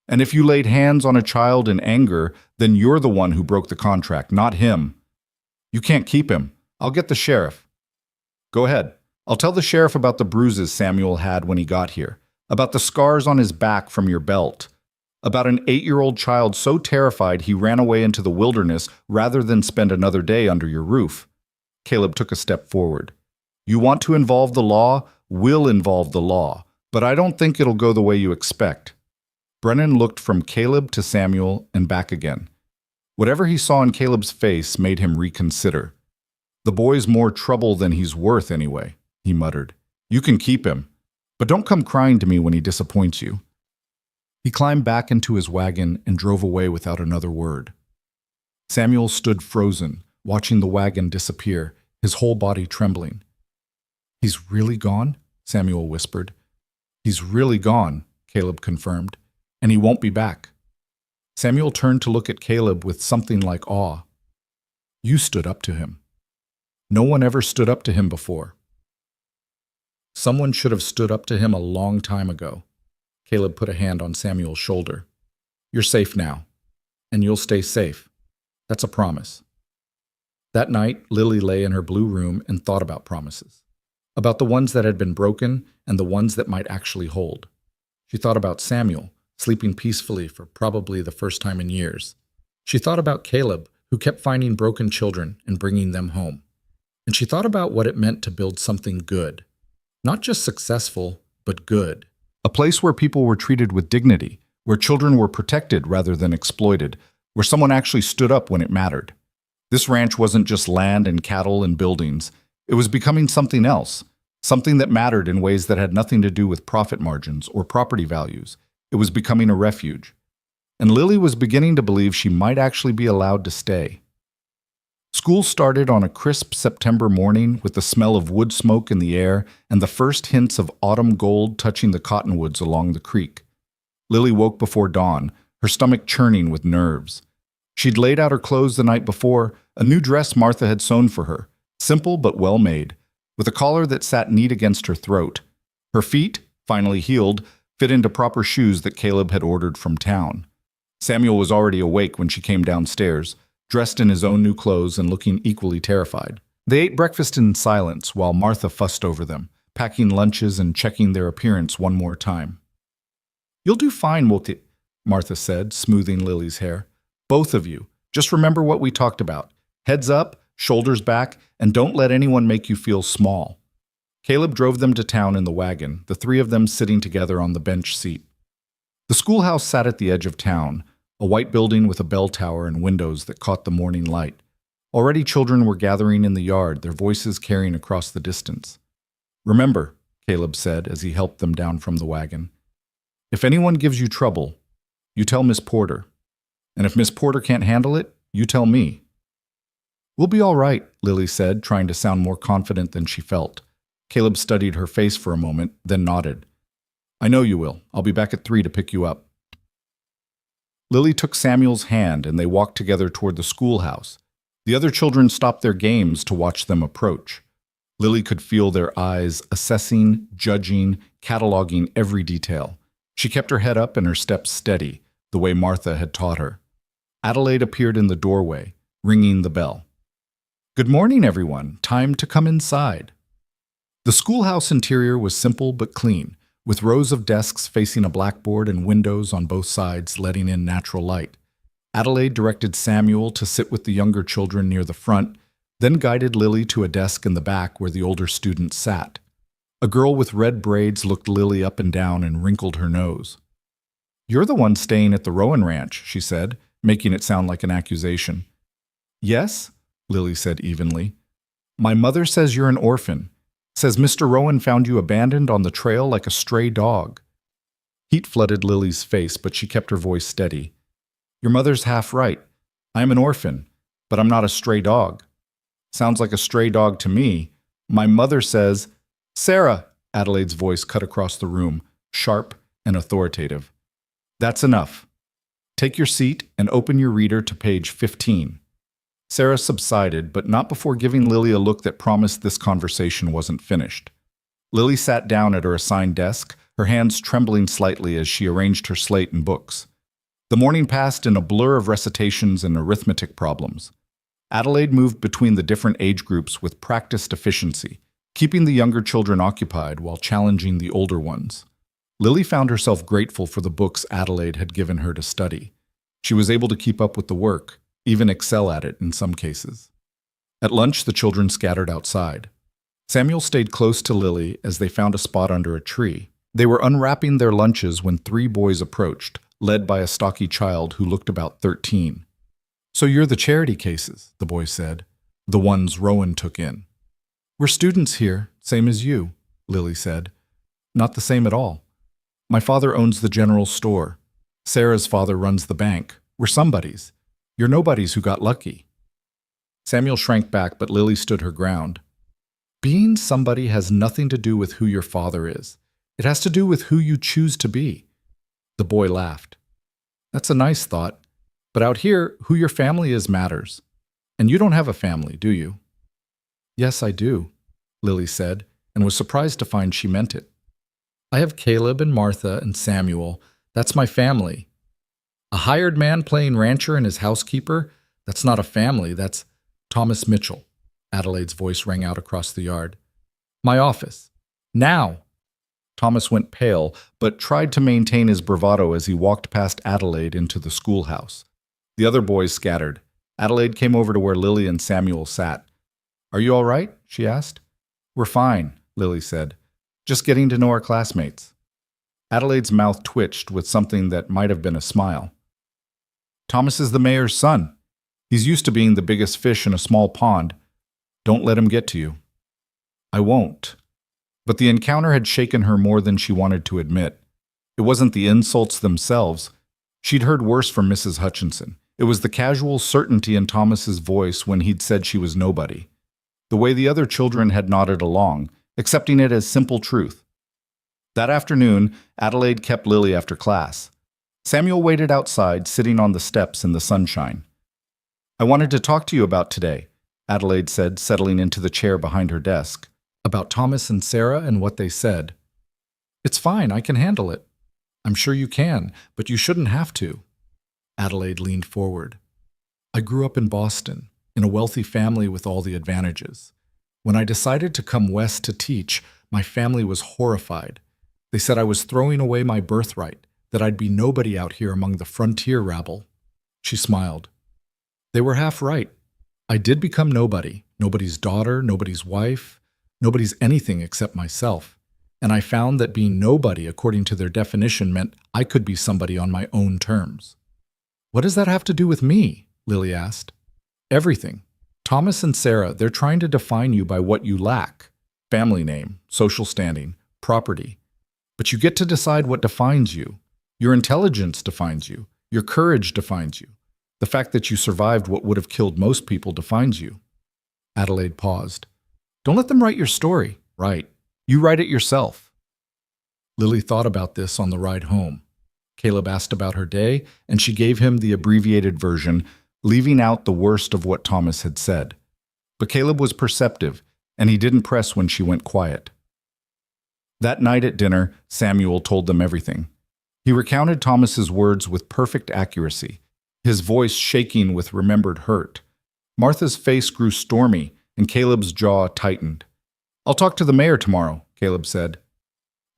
And if you laid hands on a child in anger, then you're the one who broke the contract, not him. You can't keep him. I'll get the sheriff. Go ahead. I'll tell the sheriff about the bruises Samuel had when he got here, about the scars on his back from your belt, about an 8-year-old child so terrified he ran away into the wilderness rather than spend another day under your roof. Caleb took a step forward. You want to involve the law? We'll involve the law, but I don't think it'll go the way you expect. Brennan looked from Caleb to Samuel and back again. Whatever he saw in Caleb's face made him reconsider. The boy's more trouble than he's worth anyway, he muttered. You can keep him, but don't come crying to me when he disappoints you. He climbed back into his wagon and drove away without another word. Samuel stood frozen, watching the wagon disappear, his whole body trembling. He's really gone? Samuel whispered. He's really gone, Caleb confirmed, and he won't be back. Samuel turned to look at Caleb with something like awe. You stood up to him. No one ever stood up to him before. Someone should have stood up to him a long time ago. Caleb put a hand on Samuel's shoulder. You're safe now, and you'll stay safe. That's a promise. That night, Lily lay in her blue room and thought about promises. About the ones that had been broken and the ones that might actually hold. She thought about Samuel, sleeping peacefully for probably the first time in years. She thought about Caleb, who kept finding broken children and bringing them home. And she thought about what it meant to build something good. Not just successful, but good. A place where people were treated with dignity, where children were protected rather than exploited, where someone actually stood up when it mattered. This ranch wasn't just land and cattle and buildings. It was becoming something else, something that mattered in ways that had nothing to do with profit margins or property values. It was becoming a refuge. And Lily was beginning to believe she might actually be allowed to stay. School started on a crisp September morning with the smell of wood smoke in the air and the first hints of autumn gold touching the cottonwoods along the creek. Lily woke before dawn, her stomach churning with nerves. She'd laid out her clothes the night before, a new dress Martha had sewn for her, simple but well made, with a collar that sat neat against her throat. Her feet, finally healed, fit into proper shoes that Caleb had ordered from town. Samuel was already awake when she came downstairs, dressed in his own new clothes and looking equally terrified. They ate breakfast in silence while Martha fussed over them, packing lunches and checking their appearance one more time. "You'll do fine, Wilkie," Martha said, smoothing Lily's hair. "Both of you. Just remember what we talked about. Heads up, shoulders back, and don't let anyone make you feel small." Caleb drove them to town in the wagon, the three of them sitting together on the bench seat. The schoolhouse sat at the edge of town, a white building with a bell tower and windows that caught the morning light. Already children were gathering in the yard, their voices carrying across the distance. "Remember," Caleb said as he helped them down from the wagon, "if anyone gives you trouble, you tell Miss Porter. And if Miss Porter can't handle it, you tell me." "We'll be all right," Lily said, trying to sound more confident than she felt. Caleb studied her face for a moment, then nodded. "I know you will. I'll be back at 3 to pick you up." Lily took Samuel's hand and they walked together toward the schoolhouse. The other children stopped their games to watch them approach. Lily could feel their eyes assessing, judging, cataloging every detail. She kept her head up and her steps steady, the way Martha had taught her. Adelaide appeared in the doorway, ringing the bell. "Good morning, everyone. Time to come inside." The schoolhouse interior was simple but clean, with rows of desks facing a blackboard and windows on both sides letting in natural light. Adelaide directed Samuel to sit with the younger children near the front, then guided Lily to a desk in the back where the older students sat. A girl with red braids looked Lily up and down and wrinkled her nose. "You're the one staying at the Rowan Ranch," she said, making it sound like an accusation. "Yes," Lily said evenly. "My mother says you're an orphan. Says Mr. Rowan found you abandoned on the trail like a stray dog." Heat flooded Lily's face, but she kept her voice steady. "Your mother's half right. I'm an orphan, but I'm not a stray dog. Sounds like a stray dog to me. My mother says—" "Sarah!" Adelaide's voice cut across the room, sharp and authoritative. "That's enough. Take your seat and open your reader to page 15. Sarah subsided, but not before giving Lily a look that promised this conversation wasn't finished. Lily sat down at her assigned desk, her hands trembling slightly as she arranged her slate and books. The morning passed in a blur of recitations and arithmetic problems. Adelaide moved between the different age groups with practiced efficiency, keeping the younger children occupied while challenging the older ones. Lily found herself grateful for the books Adelaide had given her to study. She was able to keep up with the work, even excel at it in some cases. At lunch, the children scattered outside. Samuel stayed close to Lily as they found a spot under a tree. They were unwrapping their lunches when 3 boys approached, led by a stocky child who looked about 13. "So you're the charity cases," the boy said, "the ones Rowan took in." "We're students here, same as you," Lily said. "Not the same at all. My father owns the general store. Sarah's father runs the bank. We're somebodies. You're nobodies who got lucky." Samuel shrank back, but Lily stood her ground. "Being somebody has nothing to do with who your father is. It has to do with who you choose to be." The boy laughed. "That's a nice thought. But out here, who your family is matters. And you don't have a family, do you?" "Yes, I do," Lily said, and was surprised to find she meant it. I have Caleb and Martha and Samuel. That's my family. A hired man playing rancher and his housekeeper? That's not a family, that's Thomas Mitchell. Adelaide's voice rang out across the yard. My office. Now! Thomas went pale, but tried to maintain his bravado as he walked past Adelaide into the schoolhouse. The other boys scattered. Adelaide came over to where Lily and Samuel sat. Are you all right? She asked. We're fine, Lily said. Just getting to know our classmates. Adelaide's mouth twitched with something that might have been a smile. Thomas is the mayor's son. He's used to being the biggest fish in a small pond. Don't let him get to you. I won't. But the encounter had shaken her more than she wanted to admit. It wasn't the insults themselves. She'd heard worse from Mrs. Hutchinson. It was the casual certainty in Thomas's voice when he'd said she was nobody. The way the other children had nodded along, accepting it as simple truth. That afternoon, Adelaide kept Lily after class. Samuel waited outside, sitting on the steps in the sunshine. I wanted to talk to you about today, Adelaide said, settling into the chair behind her desk. About Thomas and Sarah and what they said. It's fine, I can handle it. I'm sure you can, but you shouldn't have to. Adelaide leaned forward. I grew up in Boston, in a wealthy family with all the advantages. When I decided to come west to teach, my family was horrified. They said I was throwing away my birthright, that I'd be nobody out here among the frontier rabble. She smiled. They were half right. I did become nobody, nobody's daughter, nobody's wife, nobody's anything except myself. And I found that being nobody, according to their definition, meant I could be somebody on my own terms. What does that have to do with me? Lily asked. Everything. Thomas and Sarah, they're trying to define you by what you lack. Family name, social standing, property. But you get to decide what defines you. Your intelligence defines you. Your courage defines you. The fact that you survived what would have killed most people defines you. Adelaide paused. Don't let them write your story. Right. You write it yourself. Lily thought about this on the ride home. Caleb asked about her day, and she gave him the abbreviated version, leaving out the worst of what Thomas had said. But Caleb was perceptive, and he didn't press when she went quiet. That night at dinner, Samuel told them everything. He recounted Thomas's words with perfect accuracy, his voice shaking with remembered hurt. Martha's face grew stormy, and Caleb's jaw tightened. I'll talk to the mayor tomorrow, Caleb said.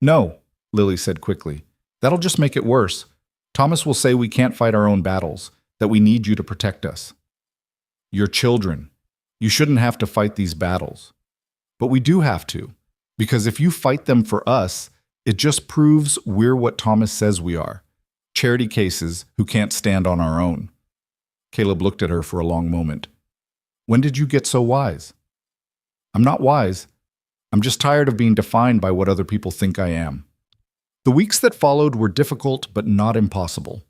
No, Lily said quickly. That'll just make it worse. Thomas will say we can't fight our own battles, that we need you to protect us. You're children. You shouldn't have to fight these battles. But we do have to, because if you fight them for us, it just proves we're what Thomas says we are, charity cases who can't stand on our own. Caleb looked at her for a long moment. When did you get so wise? I'm not wise. I'm just tired of being defined by what other people think I am. The weeks that followed were difficult but not impossible.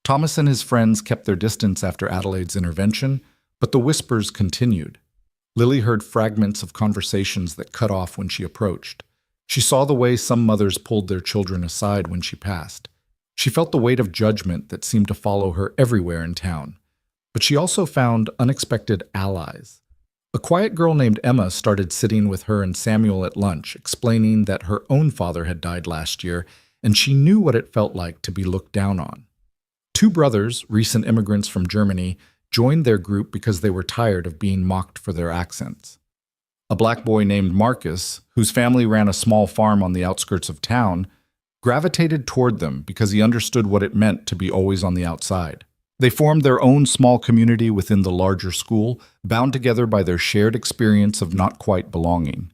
Thomas and his friends kept their distance after Adelaide's intervention, but the whispers continued. Lily heard fragments of conversations that cut off when she approached. She saw the way some mothers pulled their children aside when she passed. She felt the weight of judgment that seemed to follow her everywhere in town. But she also found unexpected allies. A quiet girl named Emma started sitting with her and Samuel at lunch, explaining that her own father had died last year, and she knew what it felt like to be looked down on. Two brothers, recent immigrants from Germany, joined their group because they were tired of being mocked for their accents. A black boy named Marcus, whose family ran a small farm on the outskirts of town, gravitated toward them because he understood what it meant to be always on the outside. They formed their own small community within the larger school, bound together by their shared experience of not quite belonging.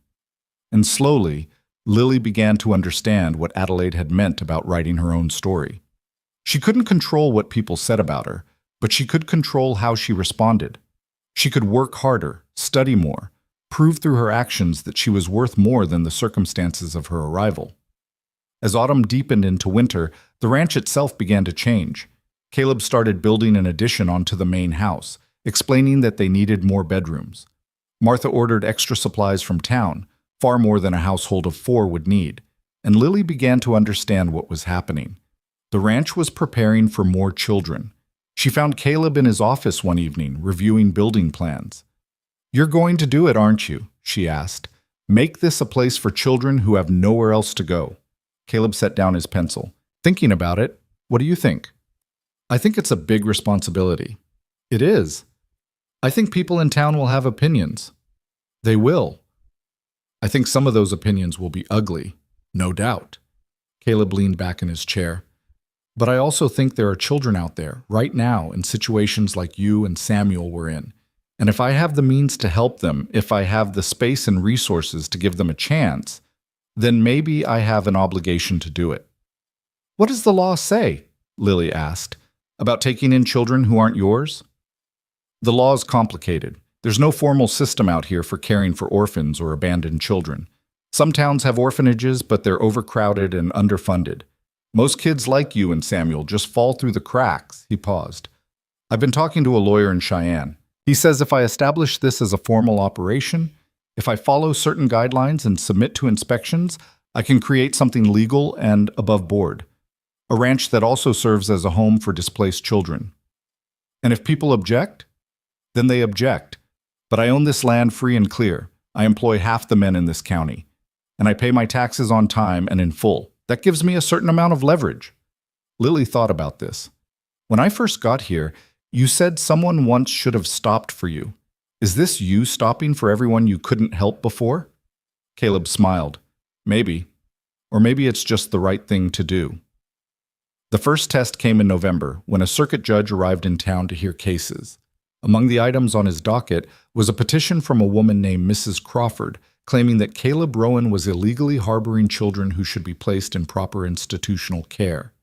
And slowly, Lily began to understand what Adelaide had meant about writing her own story. She couldn't control what people said about her, but she could control how she responded. She could work harder, study more, prove through her actions that she was worth more than the circumstances of her arrival. As autumn deepened into winter, the ranch itself began to change. Caleb started building an addition onto the main house, explaining that they needed more bedrooms. Martha ordered extra supplies from town, far more than a household of 4 would need, and Lily began to understand what was happening. The ranch was preparing for more children. She found Caleb in his office one evening, reviewing building plans. "You're going to do it, aren't you?" she asked. "Make this a place for children who have nowhere else to go." Caleb set down his pencil. Thinking about it, what do you think? I think it's a big responsibility. It is. I think people in town will have opinions. They will. I think some of those opinions will be ugly, no doubt. Caleb leaned back in his chair. But I also think there are children out there, right now, in situations like you and Samuel were in. And if I have the means to help them, if I have the space and resources to give them a chance, then maybe I have an obligation to do it. What does the law say? Lily asked. About taking in children who aren't yours? The law is complicated. There's no formal system out here for caring for orphans or abandoned children. Some towns have orphanages, but they're overcrowded and underfunded. Most kids like you and Samuel just fall through the cracks. He paused. I've been talking to a lawyer in Cheyenne. He says if I establish this as a formal operation, if I follow certain guidelines and submit to inspections, I can create something legal and above board. A ranch that also serves as a home for displaced children. And if people object, then they object. But I own this land free and clear. I employ half the men in this county. And I pay my taxes on time and in full. That gives me a certain amount of leverage. Lily thought about this. When I first got here, you said someone once should have stopped for you. Is this you stopping for everyone you couldn't help before? Caleb smiled. Maybe. Or maybe it's just the right thing to do. The first test came in November, when a circuit judge arrived in town to hear cases. Among the items on his docket was a petition from a woman named Mrs. Crawford, claiming that Caleb Rowan was illegally harboring children who should be placed in proper institutional care.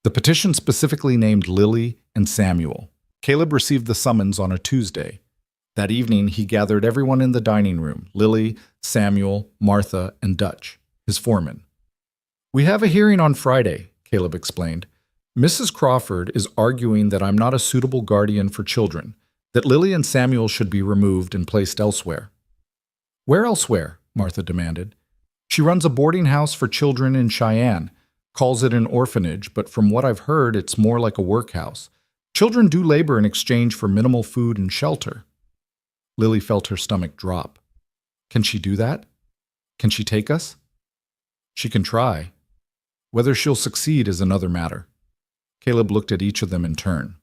The petition specifically named Lily and Samuel. Caleb received the summons on a Tuesday. That evening, he gathered everyone in the dining room, Lily, Samuel, Martha, and Dutch, his foreman. We have a hearing on Friday, Caleb explained. Mrs. Crawford is arguing that I'm not a suitable guardian for children, that Lily and Samuel should be removed and placed elsewhere. Where elsewhere? Martha demanded. She runs a boarding house for children in Cheyenne, calls it an orphanage, but from what I've heard, it's more like a workhouse. Children do labor in exchange for minimal food and shelter. Lily felt her stomach drop. Can she do that? Can she take us? She can try. Whether she'll succeed is another matter. Caleb looked at each of them in turn.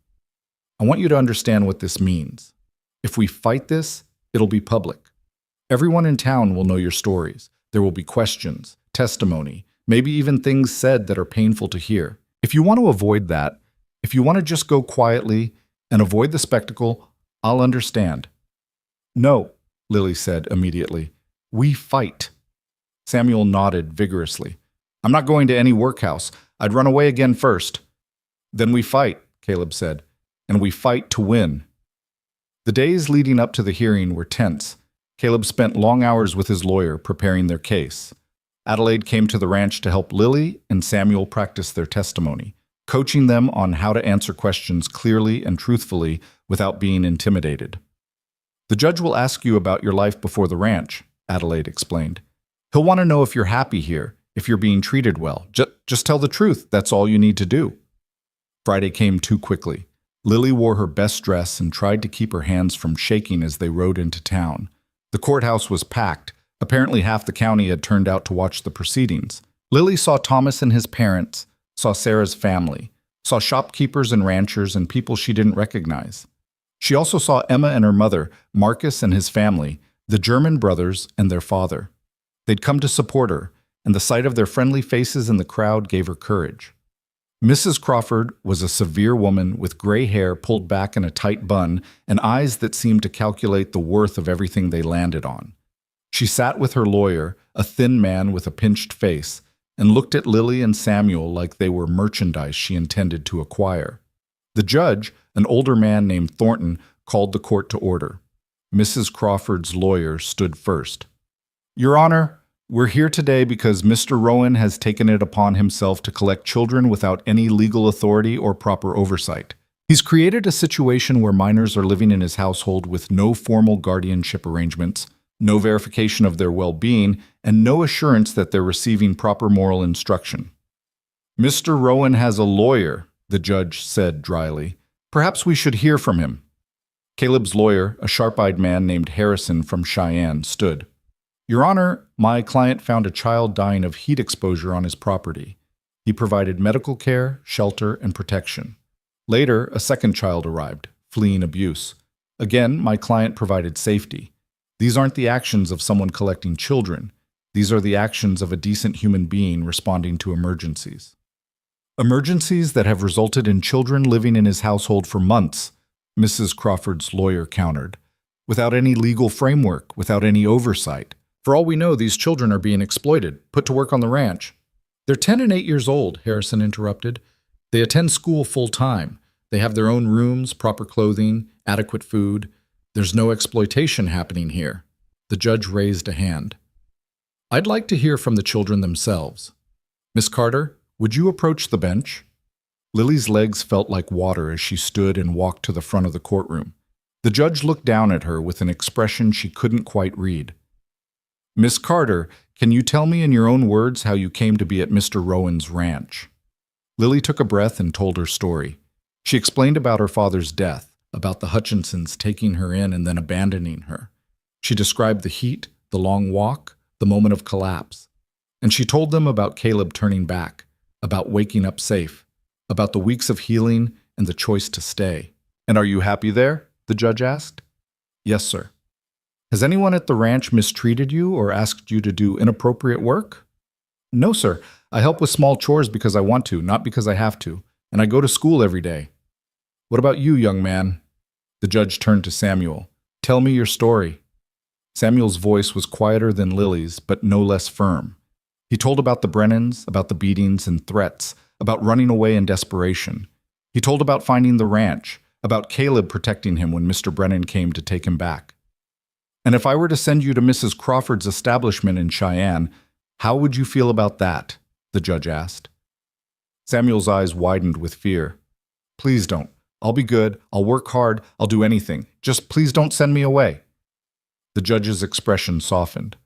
I want you to understand what this means. If we fight this, it'll be public. Everyone in town will know your stories. There will be questions, testimony, maybe even things said that are painful to hear. If you want to avoid that, if you want to just go quietly and avoid the spectacle, I'll understand. No, Lily said immediately. We fight. Samuel nodded vigorously. I'm not going to any workhouse. I'd run away again first. Then we fight, Caleb said, and we fight to win. The days leading up to the hearing were tense. Caleb spent long hours with his lawyer preparing their case. Adelaide came to the ranch to help Lily and Samuel practice their testimony, coaching them on how to answer questions clearly and truthfully without being intimidated. The judge will ask you about your life before the ranch, Adelaide explained. He'll want to know if you're happy here, if you're being treated well. Just tell the truth, that's all you need to do. Friday came too quickly. Lily wore her best dress and tried to keep her hands from shaking as they rode into town. The courthouse was packed. Apparently half the county had turned out to watch the proceedings. Lily saw Thomas and his parents, saw Sarah's family, saw shopkeepers and ranchers and people she didn't recognize. She also saw Emma and her mother, Marcus and his family, the German brothers and their father. They'd come to support her, and the sight of their friendly faces in the crowd gave her courage. Mrs. Crawford was a severe woman with gray hair pulled back in a tight bun and eyes that seemed to calculate the worth of everything they landed on. She sat with her lawyer, a thin man with a pinched face, and looked at Lily and Samuel like they were merchandise she intended to acquire. The judge, an older man named Thornton, called the court to order. Mrs. Crawford's lawyer stood first. Your Honor, we're here today because Mr. Rowan has taken it upon himself to collect children without any legal authority or proper oversight. He's created a situation where minors are living in his household with no formal guardianship arrangements, no verification of their well-being, and no assurance that they're receiving proper moral instruction. Mr. Rowan has a lawyer, the judge said dryly. Perhaps we should hear from him. Caleb's lawyer, a sharp-eyed man named Harrison from Cheyenne, stood. Your Honor, my client found a child dying of heat exposure on his property. He provided medical care, shelter, and protection. Later, a second child arrived, fleeing abuse. Again, my client provided safety. These aren't the actions of someone collecting children. These are the actions of a decent human being responding to emergencies. Emergencies that have resulted in children living in his household for months, Mrs. Crawford's lawyer countered. Without any legal framework, without any oversight. For all we know, these children are being exploited, put to work on the ranch. They're 10 and 8 years old, Harrison interrupted. They attend school full-time. They have their own rooms, proper clothing, adequate food. There's no exploitation happening here. The judge raised a hand. I'd like to hear from the children themselves. Miss Carter, would you approach the bench? Lily's legs felt like water as she stood and walked to the front of the courtroom. The judge looked down at her with an expression she couldn't quite read. Miss Carter, can you tell me in your own words how you came to be at Mr. Rowan's ranch? Lily took a breath and told her story. She explained about her father's death, about the Hutchinsons taking her in and then abandoning her. She described the heat, the long walk, the moment of collapse. And she told them about Caleb turning back, about waking up safe, about the weeks of healing and the choice to stay. And are you happy there? The judge asked. Yes, sir. Has anyone at the ranch mistreated you or asked you to do inappropriate work? No, sir. I help with small chores because I want to, not because I have to. And I go to school every day. What about you, young man? The judge turned to Samuel. Tell me your story. Samuel's voice was quieter than Lily's, but no less firm. He told about the Brennans, about the beatings and threats, about running away in desperation. He told about finding the ranch, about Caleb protecting him when Mr. Brennan came to take him back. And if I were to send you to Mrs. Crawford's establishment in Cheyenne, how would you feel about that? The judge asked. Samuel's eyes widened with fear. Please don't. I'll be good. I'll work hard. I'll do anything. Just please don't send me away. The judge's expression softened.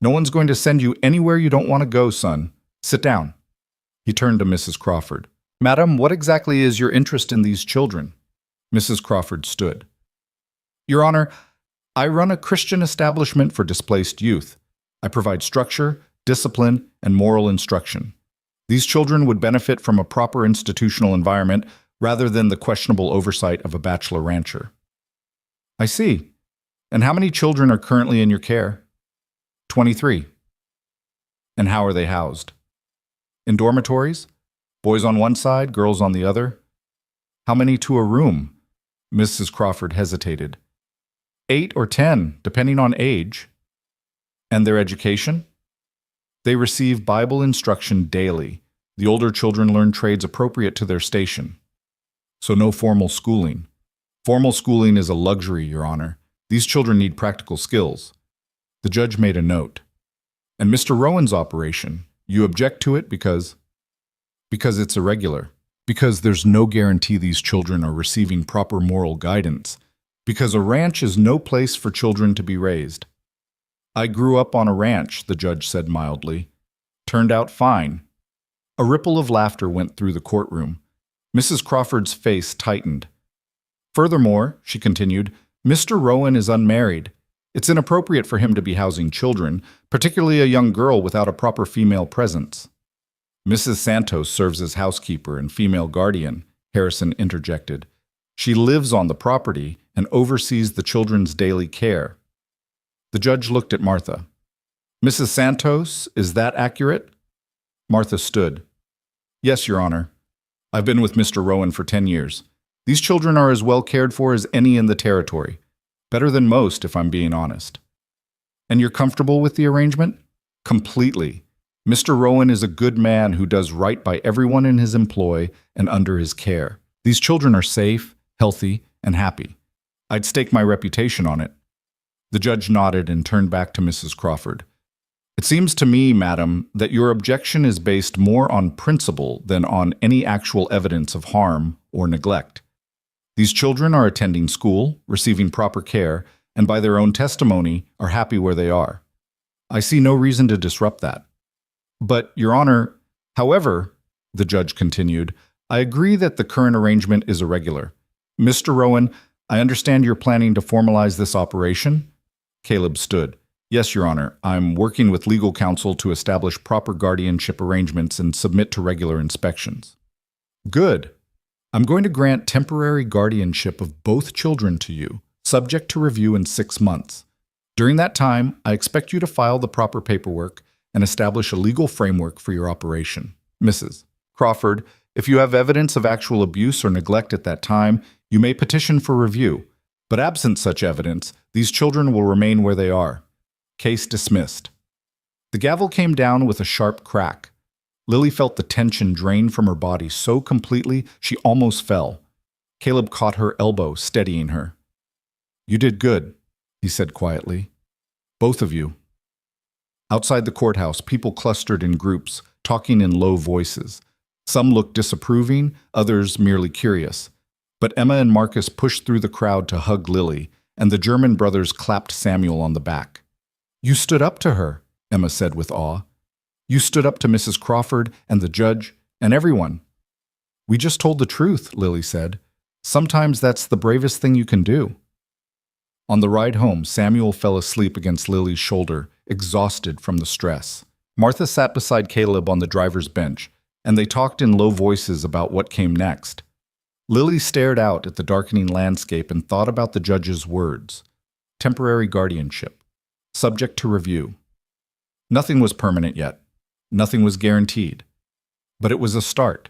No one's going to send you anywhere you don't want to go, son. Sit down. He turned to Mrs. Crawford. Madam, what exactly is your interest in these children? Mrs. Crawford stood. Your Honor, I run a Christian establishment for displaced youth. I provide structure, discipline, and moral instruction. These children would benefit from a proper institutional environment rather than the questionable oversight of a bachelor rancher. I see. And how many children are currently in your care? 23. And how are they housed? In dormitories? Boys on one side, girls on the other? How many to a room? Mrs. Crawford hesitated. 8 or 10, depending on age. And their education? They receive Bible instruction daily. The older children learn trades appropriate to their station. So no formal schooling. Formal schooling is a luxury, Your Honor. These children need practical skills. The judge made a note. And Mr. Rowan's operation, you object to it because it's irregular. Because there's no guarantee these children are receiving proper moral guidance. Because a ranch is no place for children to be raised. I grew up on a ranch, the judge said mildly. Turned out fine. A ripple of laughter went through the courtroom. Mrs. Crawford's face tightened. Furthermore, she continued, Mr. Rowan is unmarried. It's inappropriate for him to be housing children, particularly a young girl without a proper female presence. Mrs. Santos serves as housekeeper and female guardian, Harrison interjected. She lives on the property and oversees the children's daily care. The judge looked at Martha. Mrs. Santos, is that accurate? Martha stood. Yes, Your Honor. I've been with Mr. Rowan for 10 years. These children are as well cared for as any in the territory. Better than most, if I'm being honest. And you're comfortable with the arrangement? Completely. Mr. Rowan is a good man who does right by everyone in his employ and under his care. These children are safe, healthy, and happy. I'd stake my reputation on it. The judge nodded and turned back to Mrs. Crawford. It seems to me, madam, that your objection is based more on principle than on any actual evidence of harm or neglect. These children are attending school, receiving proper care, and by their own testimony are happy where they are. I see no reason to disrupt that. But, Your Honor, however, the judge continued, I agree that the current arrangement is irregular. Mr. Rowan, I understand you're planning to formalize this operation? Caleb stood. Yes, Your Honor. I'm working with legal counsel to establish proper guardianship arrangements and submit to regular inspections. Good. I'm going to grant temporary guardianship of both children to you, subject to review in 6 months. During that time, I expect you to file the proper paperwork and establish a legal framework for your operation. Mrs. Crawford, if you have evidence of actual abuse or neglect at that time, you may petition for review. But absent such evidence, these children will remain where they are. Case dismissed. The gavel came down with a sharp crack. Lily felt the tension drain from her body so completely she almost fell. Caleb caught her elbow, steadying her. You did good, he said quietly. Both of you. Outside the courthouse, people clustered in groups, talking in low voices. Some looked disapproving, others merely curious. But Emma and Marcus pushed through the crowd to hug Lily, and the German brothers clapped Samuel on the back. You stood up to her, Emma said with awe. You stood up to Mrs. Crawford and the judge and everyone. We just told the truth, Lily said. Sometimes that's the bravest thing you can do. On the ride home, Samuel fell asleep against Lily's shoulder, exhausted from the stress. Martha sat beside Caleb on the driver's bench, and they talked in low voices about what came next. Lily stared out at the darkening landscape and thought about the judge's words. Temporary guardianship. Subject to review. Nothing was permanent yet. Nothing was guaranteed. But it was a start.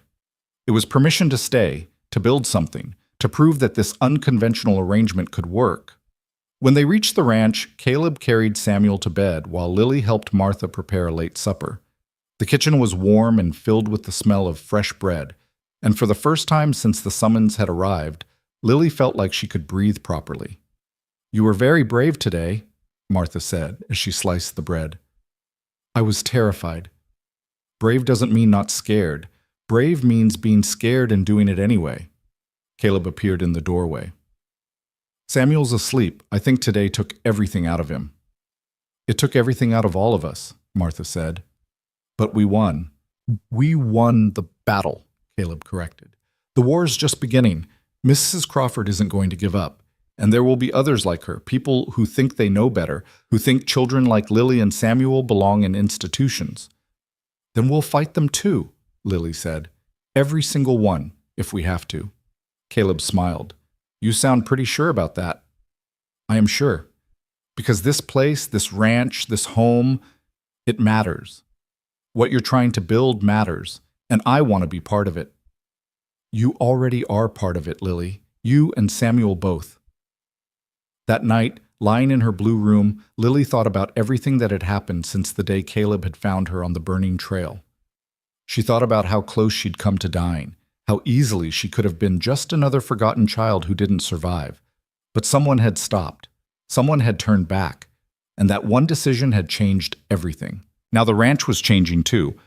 It was permission to stay, to build something, to prove that this unconventional arrangement could work. When they reached the ranch, Caleb carried Samuel to bed while Lily helped Martha prepare a late supper. The kitchen was warm and filled with the smell of fresh bread, and for the first time since the summons had arrived, Lily felt like she could breathe properly. You were very brave today, Martha said as she sliced the bread. I was terrified. Brave doesn't mean not scared. Brave means being scared and doing it anyway. Caleb appeared in the doorway. Samuel's asleep. I think today took everything out of him. It took everything out of all of us, Martha said. But we won. We won the battle, Caleb corrected. The war's just beginning. Mrs. Crawford isn't going to give up. And there will be others like her, people who think they know better, who think children like Lily and Samuel belong in institutions. Then we'll fight them too, Lily said. Every single one, if we have to. Caleb smiled. You sound pretty sure about that. I am sure. Because this place, this ranch, this home, it matters. What you're trying to build matters, and I want to be part of it. You already are part of it, Lily. You and Samuel both. That night, lying in her blue room, Lily thought about everything that had happened since the day Caleb had found her on the burning trail. She thought about how close she'd come to dying, how easily she could have been just another forgotten child who didn't survive. But someone had stopped. Someone had turned back. And that one decision had changed everything. Now the ranch was changing too,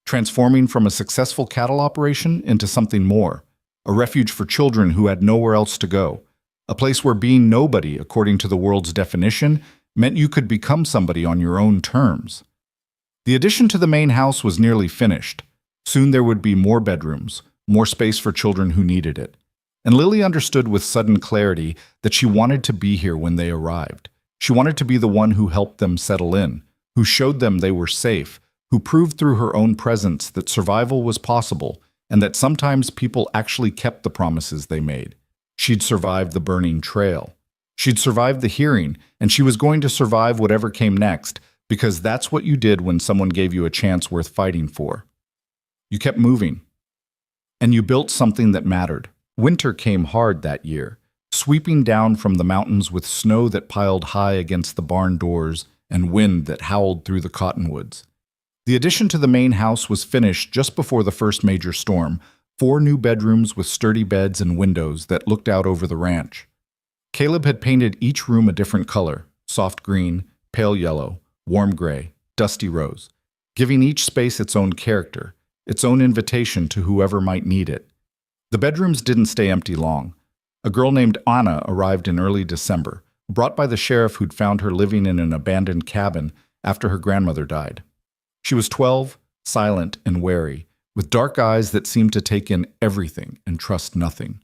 transforming from a successful cattle operation into something more, a refuge for children who had nowhere else to go, a place where being nobody, according to the world's definition, meant you could become somebody on your own terms. The addition to the main house was nearly finished. Soon there would be more bedrooms, more space for children who needed it. And Lily understood with sudden clarity that she wanted to be here when they arrived. She wanted to be the one who helped them settle in, who showed them they were safe, who proved through her own presence that survival was possible and that sometimes people actually kept the promises they made. She'd survived the burning trail. She'd survived the hearing, and she was going to survive whatever came next, because that's what you did when someone gave you a chance worth fighting for. You kept moving. And you built something that mattered. Winter came hard that year, sweeping down from the mountains with snow that piled high against the barn doors and wind that howled through the cottonwoods. The addition to the main house was finished just before the first major storm, 4 new bedrooms with sturdy beds and windows that looked out over the ranch. Caleb had painted each room a different color, soft green, pale yellow, warm gray, dusty rose, giving each space its own character, its own invitation to whoever might need it. The bedrooms didn't stay empty long. A girl named Anna arrived in early December, brought by the sheriff who'd found her living in an abandoned cabin after her grandmother died. She was 12, silent and wary, with dark eyes that seemed to take in everything and trust nothing.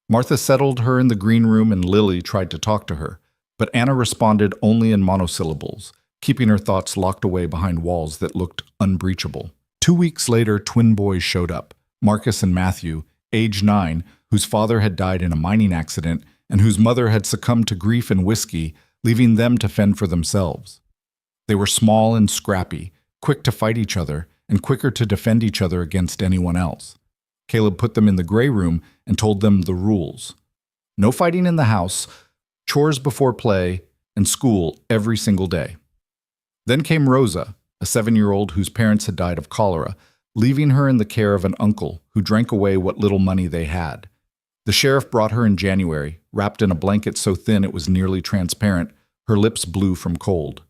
Martha settled her in the green room and Lily tried to talk to her, but Anna responded only in monosyllables, keeping her thoughts locked away behind walls that looked unbreachable. 2 weeks later, twin boys showed up, Marcus and Matthew, age 9, whose father had died in a mining accident and whose mother had succumbed to grief and whiskey, leaving them to fend for themselves. They were small and scrappy, quick to fight each other, and quicker to defend each other against anyone else. Caleb put them in the gray room and told them the rules. No fighting in the house, chores before play, and school every single day. Then came Rosa, a 7-year-old whose parents had died of cholera, leaving her in the care of an uncle who drank away what little money they had. The sheriff brought her in January, wrapped in a blanket so thin it was nearly transparent, her lips blue from cold.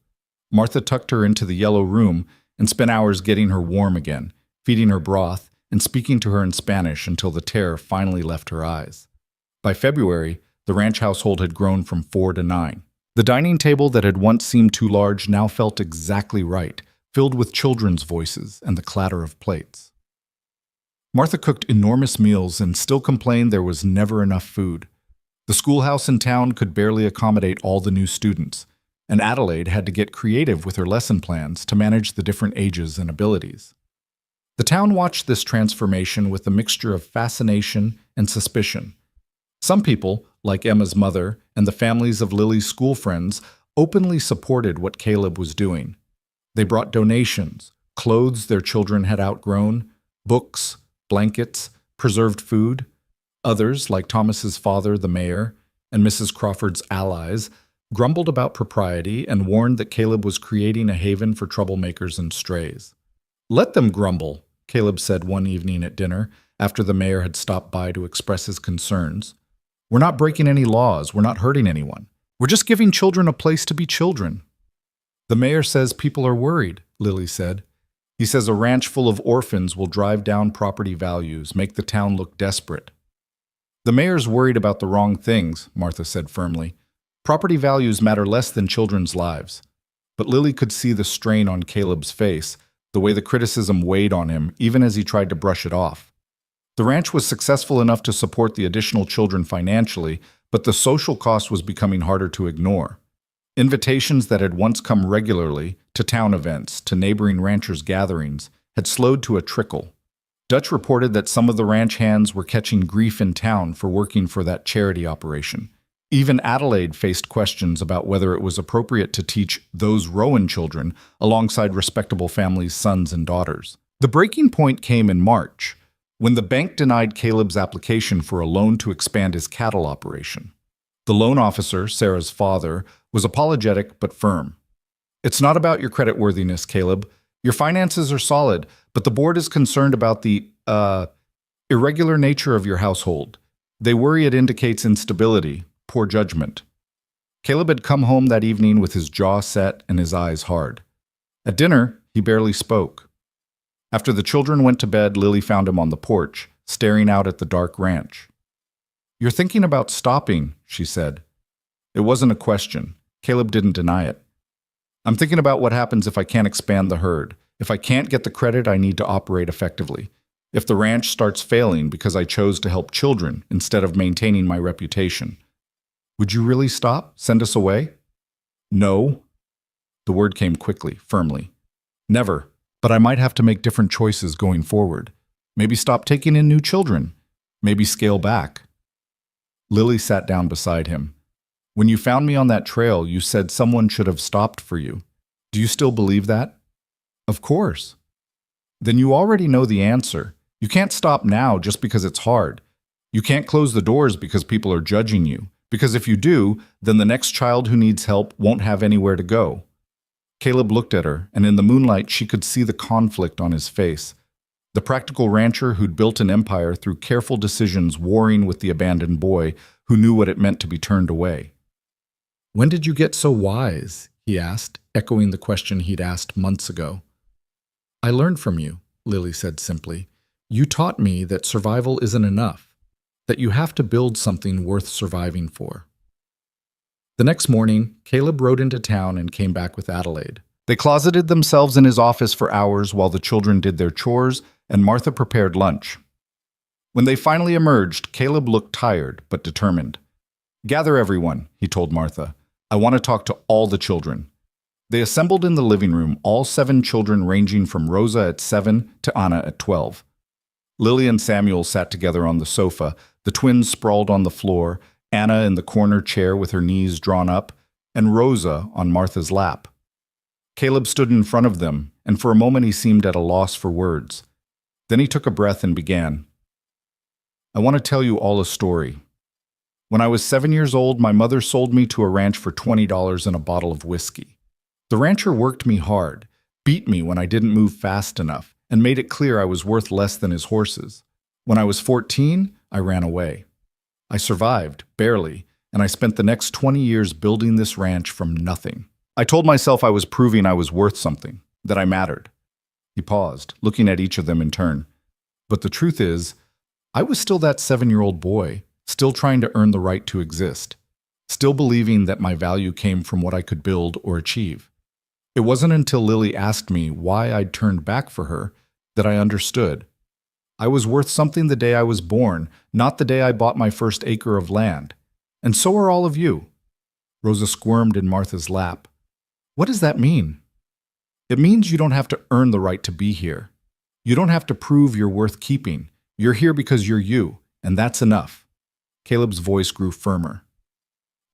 Martha tucked her into the yellow room and spent hours getting her warm again, feeding her broth, and speaking to her in Spanish until the terror finally left her eyes. By February, the ranch household had grown from 4 to 9. The dining table that had once seemed too large now felt exactly right, filled with children's voices and the clatter of plates. Martha cooked enormous meals and still complained there was never enough food. The schoolhouse in town could barely accommodate all the new students, and Adelaide had to get creative with her lesson plans to manage the different ages and abilities. The town watched this transformation with a mixture of fascination and suspicion. Some people, like Emma's mother and the families of Lily's school friends, openly supported what Caleb was doing. They brought donations, clothes their children had outgrown, books, blankets, preserved food. Others, like Thomas's father, the mayor, and Mrs. Crawford's allies, grumbled about propriety and warned that Caleb was creating a haven for troublemakers and strays. "Let them grumble," Caleb said one evening at dinner, after the mayor had stopped by to express his concerns. "We're not breaking any laws, we're not hurting anyone. We're just giving children a place to be children." "The mayor says people are worried," Lily said. "He says a ranch full of orphans will drive down property values, make the town look desperate." "The mayor's worried about the wrong things," Martha said firmly. "Property values matter less than children's lives." But Lily could see the strain on Caleb's face, the way the criticism weighed on him, even as he tried to brush it off. The ranch was successful enough to support the additional children financially, but the social cost was becoming harder to ignore. Invitations that had once come regularly, to town events, to neighboring ranchers' gatherings, had slowed to a trickle. Dutch reported that some of the ranch hands were catching grief in town for working for that charity operation. Even Adelaide faced questions about whether it was appropriate to teach those Rowan children alongside respectable families' sons and daughters. The breaking point came in March, when the bank denied Caleb's application for a loan to expand his cattle operation. The loan officer, Sarah's father, was apologetic but firm. "It's not about your creditworthiness, Caleb. Your finances are solid, but the board is concerned about the, irregular nature of your household. They worry it indicates instability, poor judgment." Caleb had come home that evening with his jaw set and his eyes hard. At dinner, he barely spoke. After the children went to bed, Lily found him on the porch, staring out at the dark ranch. "You're thinking about stopping," she said. It wasn't a question. Caleb didn't deny it. "I'm thinking about what happens if I can't expand the herd, if I can't get the credit I need to operate effectively, if the ranch starts failing because I chose to help children instead of maintaining my reputation. Would you really stop? Send us away?" "No." The word came quickly, firmly. "Never. But I might have to make different choices going forward. Maybe stop taking in new children. Maybe scale back." Lily sat down beside him. "When you found me on that trail, you said someone should have stopped for you. Do you still believe that?" "Of course." "Then you already know the answer. You can't stop now just because it's hard. You can't close the doors because people are judging you. Because if you do, then the next child who needs help won't have anywhere to go." Caleb looked at her, and in the moonlight she could see the conflict on his face. The practical rancher who'd built an empire through careful decisions warring with the abandoned boy who knew what it meant to be turned away. "When did you get so wise?" he asked, echoing the question he'd asked months ago. "I learned from you," Lily said simply. "You taught me that survival isn't enough, that you have to build something worth surviving for." The next morning, Caleb rode into town and came back with Adelaide. They closeted themselves in his office for hours while the children did their chores and Martha prepared lunch. When they finally emerged, Caleb looked tired but determined. "Gather everyone," he told Martha. "I want to talk to all the children." They assembled in the living room, all 7 children ranging from Rosa at 7 to Anna at 12. Lily and Samuel sat together on the sofa, the twins sprawled on the floor, Anna in the corner chair with her knees drawn up, and Rosa on Martha's lap. Caleb stood in front of them, and for a moment he seemed at a loss for words. Then he took a breath and began. I want to tell you all a story. When I was 7 years old, my mother sold me to a ranch for $20 and a bottle of whiskey. The rancher worked me hard, beat me when I didn't move fast enough, and made it clear I was worth less than his horses. When I was 14, I ran away. I survived, barely, and I spent the next 20 years building this ranch from nothing. I told myself I was proving I was worth something, that I mattered. He paused, looking at each of them in turn. But the truth is, I was still that 7-year-old boy, still trying to earn the right to exist, still believing that my value came from what I could build or achieve. It wasn't until Lily asked me why I'd turned back for her that I understood. I was worth something the day I was born, not the day I bought my first acre of land. And so are all of you. Rosa squirmed in Martha's lap. What does that mean? It means you don't have to earn the right to be here. You don't have to prove you're worth keeping. You're here because you're you, and that's enough. Caleb's voice grew firmer.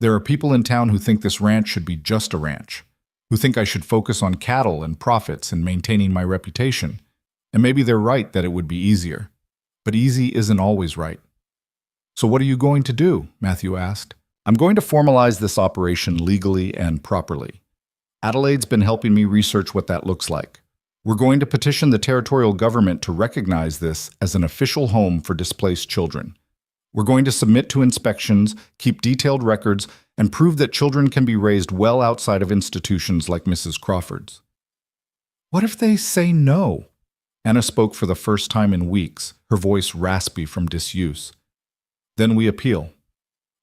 There are people in town who think this ranch should be just a ranch, who think I should focus on cattle and profits and maintaining my reputation. And maybe they're right that it would be easier. But easy isn't always right. So what are you going to do? Matthew asked. I'm going to formalize this operation legally and properly. Adelaide's been helping me research what that looks like. We're going to petition the territorial government to recognize this as an official home for displaced children. We're going to submit to inspections, keep detailed records, and prove that children can be raised well outside of institutions like Mrs. Crawford's. What if they say no? Anna spoke for the first time in weeks, her voice raspy from disuse. Then we appeal.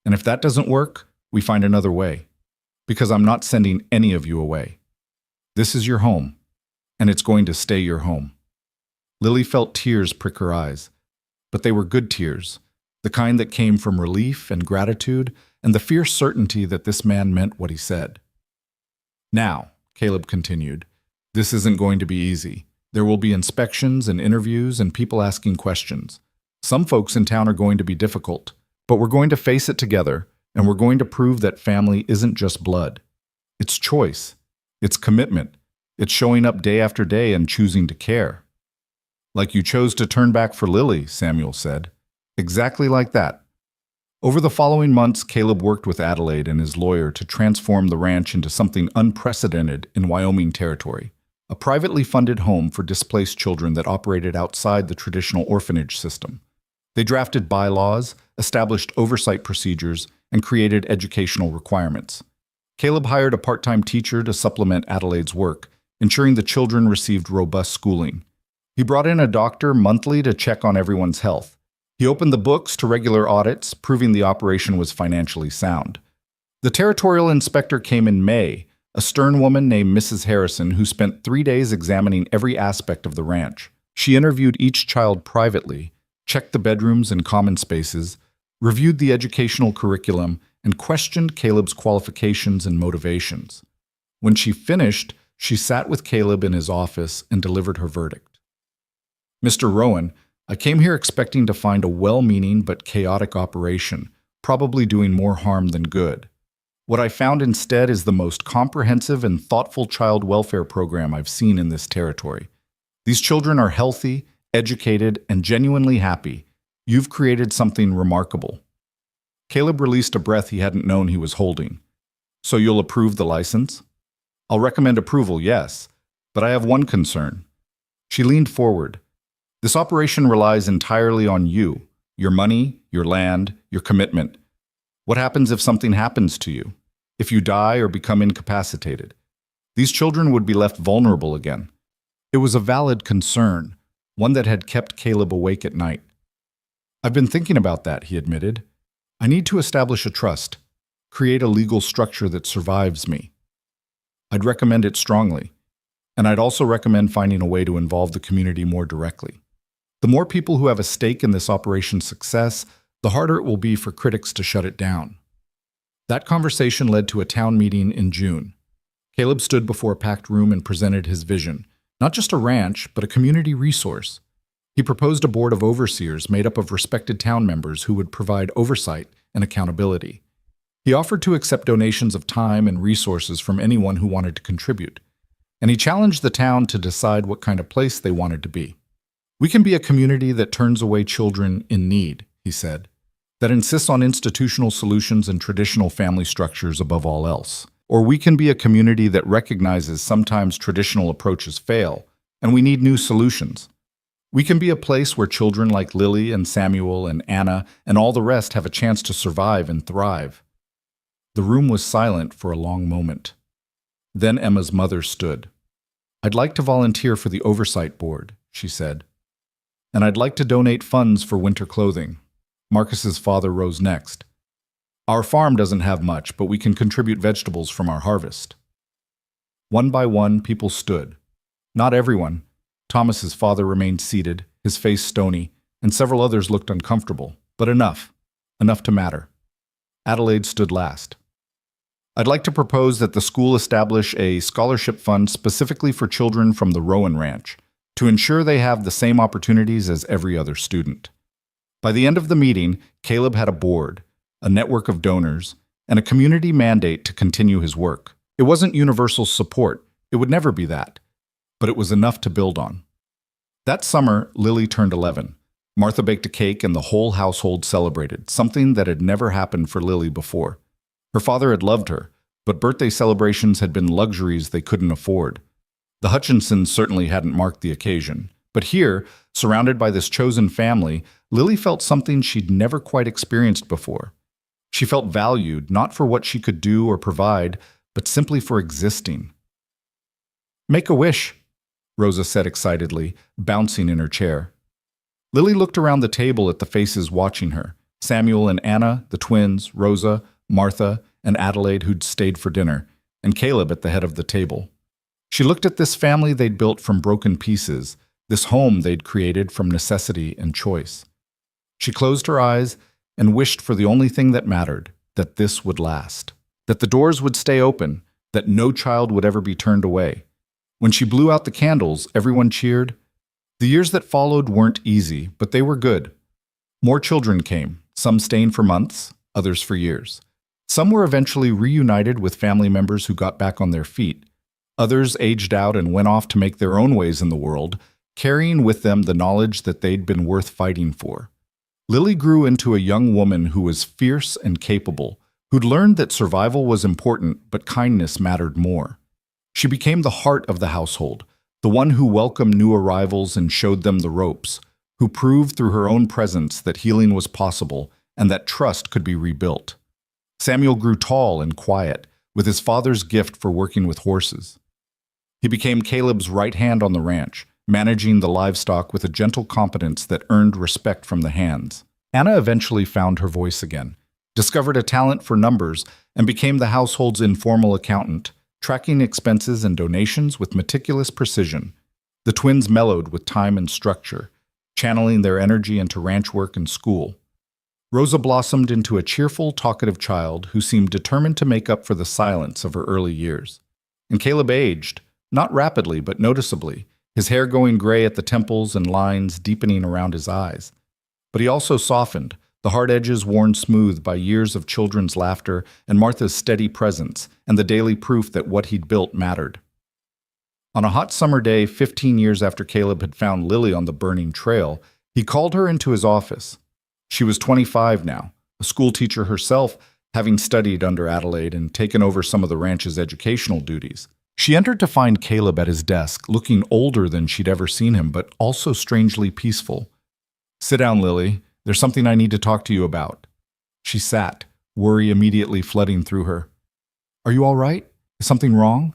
And if that doesn't work, we find another way. Because I'm not sending any of you away. This is your home, and it's going to stay your home. Lily felt tears prick her eyes, but they were good tears, the kind that came from relief and gratitude and the fierce certainty that this man meant what he said. Now, Caleb continued, this isn't going to be easy. There will be inspections and interviews and people asking questions. Some folks in town are going to be difficult, but we're going to face it together, and we're going to prove that family isn't just blood. It's choice. It's commitment. It's showing up day after day and choosing to care. Like you chose to turn back for Lily, Samuel said. Exactly like that. Over the following months, Caleb worked with Adelaide and his lawyer to transform the ranch into something unprecedented in Wyoming territory. A privately funded home for displaced children that operated outside the traditional orphanage system. They drafted bylaws, established oversight procedures, and created educational requirements. Caleb hired a part-time teacher to supplement Adelaide's work, ensuring the children received robust schooling. He brought in a doctor monthly to check on everyone's health. He opened the books to regular audits, proving the operation was financially sound. The territorial inspector came in May, a stern woman named Mrs. Harrison who spent 3 days examining every aspect of the ranch. She interviewed each child privately, checked the bedrooms and common spaces, reviewed the educational curriculum, and questioned Caleb's qualifications and motivations. When she finished, she sat with Caleb in his office and delivered her verdict. Mr. Rowan, I came here expecting to find a well-meaning but chaotic operation, probably doing more harm than good. What I found instead is the most comprehensive and thoughtful child welfare program I've seen in this territory. These children are healthy, educated, and genuinely happy. You've created something remarkable. Caleb released a breath he hadn't known he was holding. So you'll approve the license? I'll recommend approval, yes, but I have one concern. She leaned forward. This operation relies entirely on you, your money, your land, your commitment. What happens if something happens to you? If you die or become incapacitated? These children would be left vulnerable again. It was a valid concern, one that had kept Caleb awake at night. I've been thinking about that, he admitted. I need to establish a trust, create a legal structure that survives me. I'd recommend it strongly, and I'd also recommend finding a way to involve the community more directly. The more people who have a stake in this operation's success, the harder it will be for critics to shut it down. That conversation led to a town meeting in June. Caleb stood before a packed room and presented his vision. Not just a ranch, but a community resource. He proposed a board of overseers made up of respected town members who would provide oversight and accountability. He offered to accept donations of time and resources from anyone who wanted to contribute. And he challenged the town to decide what kind of place they wanted to be. "We can be a community that turns away children in need," he said, "that insists on institutional solutions and traditional family structures above all else. Or we can be a community that recognizes sometimes traditional approaches fail, and we need new solutions. We can be a place where children like Lily and Samuel and Anna and all the rest have a chance to survive and thrive." The room was silent for a long moment. Then Emma's mother stood. "I'd like to volunteer for the oversight board," she said. "And I'd like to donate funds for winter clothing." Marcus's father rose next. "Our farm doesn't have much, but we can contribute vegetables from our harvest." One by one, people stood. Not everyone. Thomas's father remained seated, his face stony, and several others looked uncomfortable, but enough to matter. Adelaide stood last. "I'd like to propose that the school establish a scholarship fund specifically for children from the Rowan Ranch, to ensure they have the same opportunities as every other student." By the end of the meeting, Caleb had a board, a network of donors, and a community mandate to continue his work. It wasn't universal support, it would never be that, but it was enough to build on. That summer, Lily turned 11. Martha baked a cake and the whole household celebrated, something that had never happened for Lily before. Her father had loved her, but birthday celebrations had been luxuries they couldn't afford. The Hutchinsons certainly hadn't marked the occasion, but here, surrounded by this chosen family, Lily felt something she'd never quite experienced before. She felt valued, not for what she could do or provide, but simply for existing. "Make a wish," Rosa said excitedly, bouncing in her chair. Lily looked around the table at the faces watching her: Samuel and Anna, the twins, Rosa, Martha, and Adelaide who'd stayed for dinner, and Caleb at the head of the table. She looked at this family they'd built from broken pieces, this home they'd created from necessity and choice. She closed her eyes and wished for the only thing that mattered, that this would last, that the doors would stay open, that no child would ever be turned away. When she blew out the candles, everyone cheered. The years that followed weren't easy, but they were good. More children came, some staying for months, others for years. Some were eventually reunited with family members who got back on their feet. Others aged out and went off to make their own ways in the world, carrying with them the knowledge that they'd been worth fighting for. Lily grew into a young woman who was fierce and capable, who'd learned that survival was important, but kindness mattered more. She became the heart of the household, the one who welcomed new arrivals and showed them the ropes, who proved through her own presence that healing was possible and that trust could be rebuilt. Samuel grew tall and quiet, with his father's gift for working with horses. He became Caleb's right hand on the ranch, managing the livestock with a gentle competence that earned respect from the hands. Anna eventually found her voice again, discovered a talent for numbers, and became the household's informal accountant, tracking expenses and donations with meticulous precision. The twins mellowed with time and structure, channeling their energy into ranch work and school. Rosa blossomed into a cheerful, talkative child who seemed determined to make up for the silence of her early years. And Caleb aged, not rapidly but noticeably, his hair going gray at the temples and lines deepening around his eyes. But he also softened, the hard edges worn smooth by years of children's laughter and Martha's steady presence, and the daily proof that what he'd built mattered. On a hot summer day, 15 years after Caleb had found Lily on the burning trail, he called her into his office. She was 25 now, a school teacher herself, having studied under Adelaide and taken over some of the ranch's educational duties. She entered to find Caleb at his desk, looking older than she'd ever seen him, but also strangely peaceful. "Sit down, Lily. There's something I need to talk to you about." She sat, worry immediately flooding through her. "Are you all right? Is something wrong?"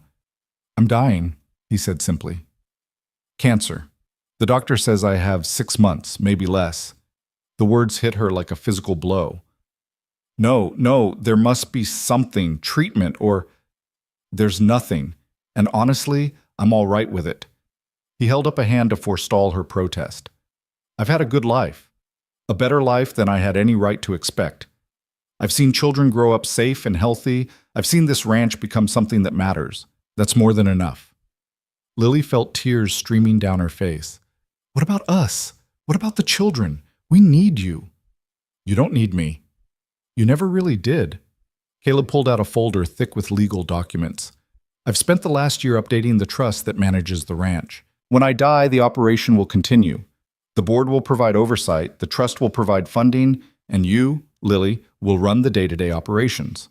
"I'm dying," he said simply. "Cancer. The doctor says I have 6 months, maybe less." The words hit her like a physical blow. No, there must be something, treatment, or..." "There's nothing, and honestly, I'm all right with it." He held up a hand to forestall her protest. "I've had a good life. A better life than I had any right to expect. I've seen children grow up safe and healthy. I've seen this ranch become something that matters. That's more than enough. Lily felt tears streaming down her face. What about us? What about the children? We need you. You don't need me. You never really did. Caleb pulled out a folder thick with legal documents. I've spent the last year updating the trust that manages the ranch. When I die, the operation will continue. The board will provide oversight, the trust will provide funding, and you, Lily, will run the day-to-day operations.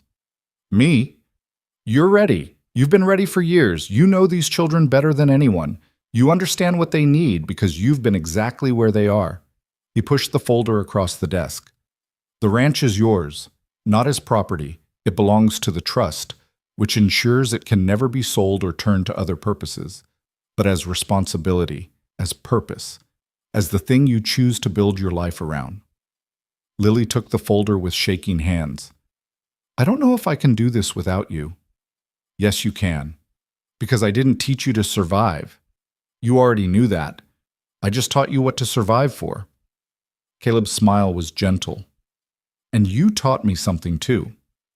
Me? You're ready. You've been ready for years. You know these children better than anyone. You understand what they need because you've been exactly where they are. He pushed the folder across the desk. The ranch is yours, not as property. It belongs to the trust, which ensures it can never be sold or turned to other purposes, but as responsibility, as purpose, as the thing you choose to build your life around. Lily took the folder with shaking hands. I don't know if I can do this without you. Yes, you can. Because I didn't teach you to survive. You already knew that. I just taught you what to survive for. Caleb's smile was gentle. And you taught me something too.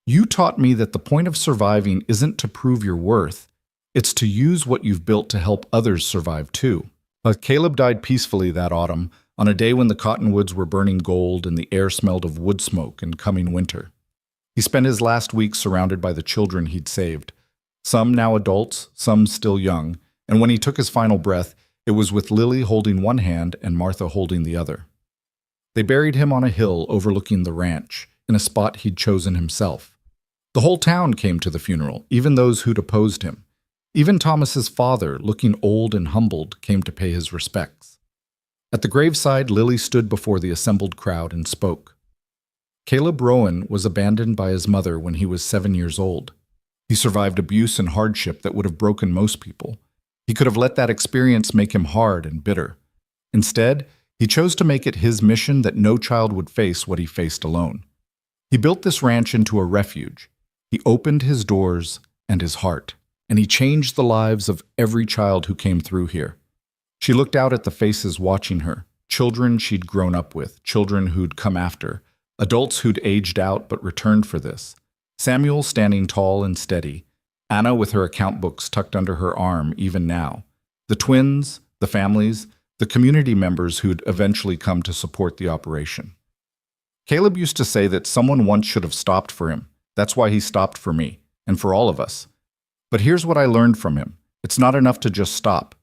You taught me that the point of surviving isn't to prove your worth. It's to use what you've built to help others survive too. But Caleb died peacefully that autumn, on a day when the cottonwoods were burning gold and the air smelled of wood smoke and coming winter. He spent his last week surrounded by the children he'd saved, some now adults, some still young, and when he took his final breath, it was with Lily holding one hand and Martha holding the other. They buried him on a hill overlooking the ranch, in a spot he'd chosen himself. The whole town came to the funeral, even those who'd opposed him. Even Thomas's father, looking old and humbled, came to pay his respects. At the graveside, Lily stood before the assembled crowd and spoke. Caleb Rowan was abandoned by his mother when he was 7 years old. He survived abuse and hardship that would have broken most people. He could have let that experience make him hard and bitter. Instead, he chose to make it his mission that no child would face what he faced alone. He built this ranch into a refuge. He opened his doors and his heart, and he changed the lives of every child who came through here. She looked out at the faces watching her, children she'd grown up with, children who'd come after, adults who'd aged out but returned for this. Samuel standing tall and steady, Anna with her account books tucked under her arm even now, the twins, the families, the community members who'd eventually come to support the operation. Caleb used to say that someone once should have stopped for him. That's why he stopped for me, and for all of us. But here's what I learned from him. It's not enough to just stop.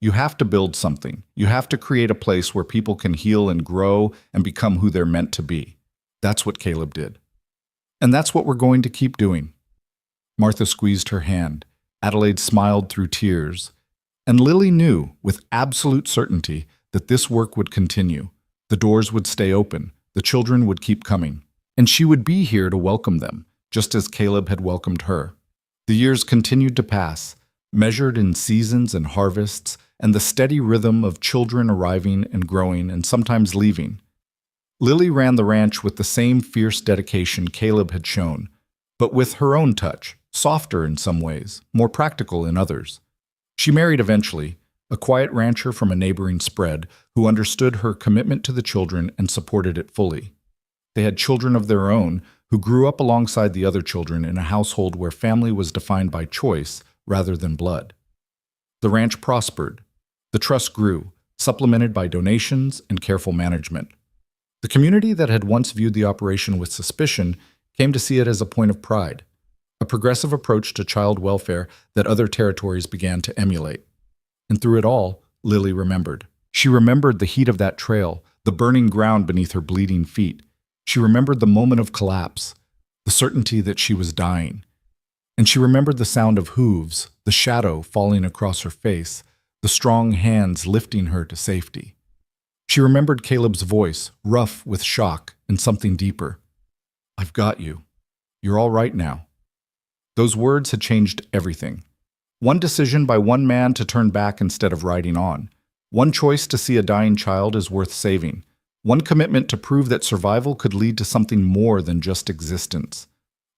You have to build something. You have to create a place where people can heal and grow and become who they're meant to be. That's what Caleb did. And that's what we're going to keep doing. Martha squeezed her hand. Adelaide smiled through tears. And Lily knew, with absolute certainty, that this work would continue. The doors would stay open. The children would keep coming. And she would be here to welcome them, just as Caleb had welcomed her. The years continued to pass, measured in seasons and harvests, and the steady rhythm of children arriving and growing and sometimes leaving. Lily ran the ranch with the same fierce dedication Caleb had shown, but with her own touch, softer in some ways, more practical in others. She married eventually, a quiet rancher from a neighboring spread who understood her commitment to the children and supported it fully. They had children of their own who grew up alongside the other children in a household where family was defined by choice rather than blood. The ranch prospered. The trust grew, supplemented by donations and careful management. The community that had once viewed the operation with suspicion came to see it as a point of pride, a progressive approach to child welfare that other territories began to emulate. And through it all, Lily remembered. She remembered the heat of that trail, the burning ground beneath her bleeding feet. She remembered the moment of collapse, the certainty that she was dying. And she remembered the sound of hooves, the shadow falling across her face, the strong hands lifting her to safety. She remembered Caleb's voice, rough with shock and something deeper. I've got you. You're all right now. Those words had changed everything. One decision by one man to turn back instead of riding on. One choice to see a dying child as worth saving. One commitment to prove that survival could lead to something more than just existence.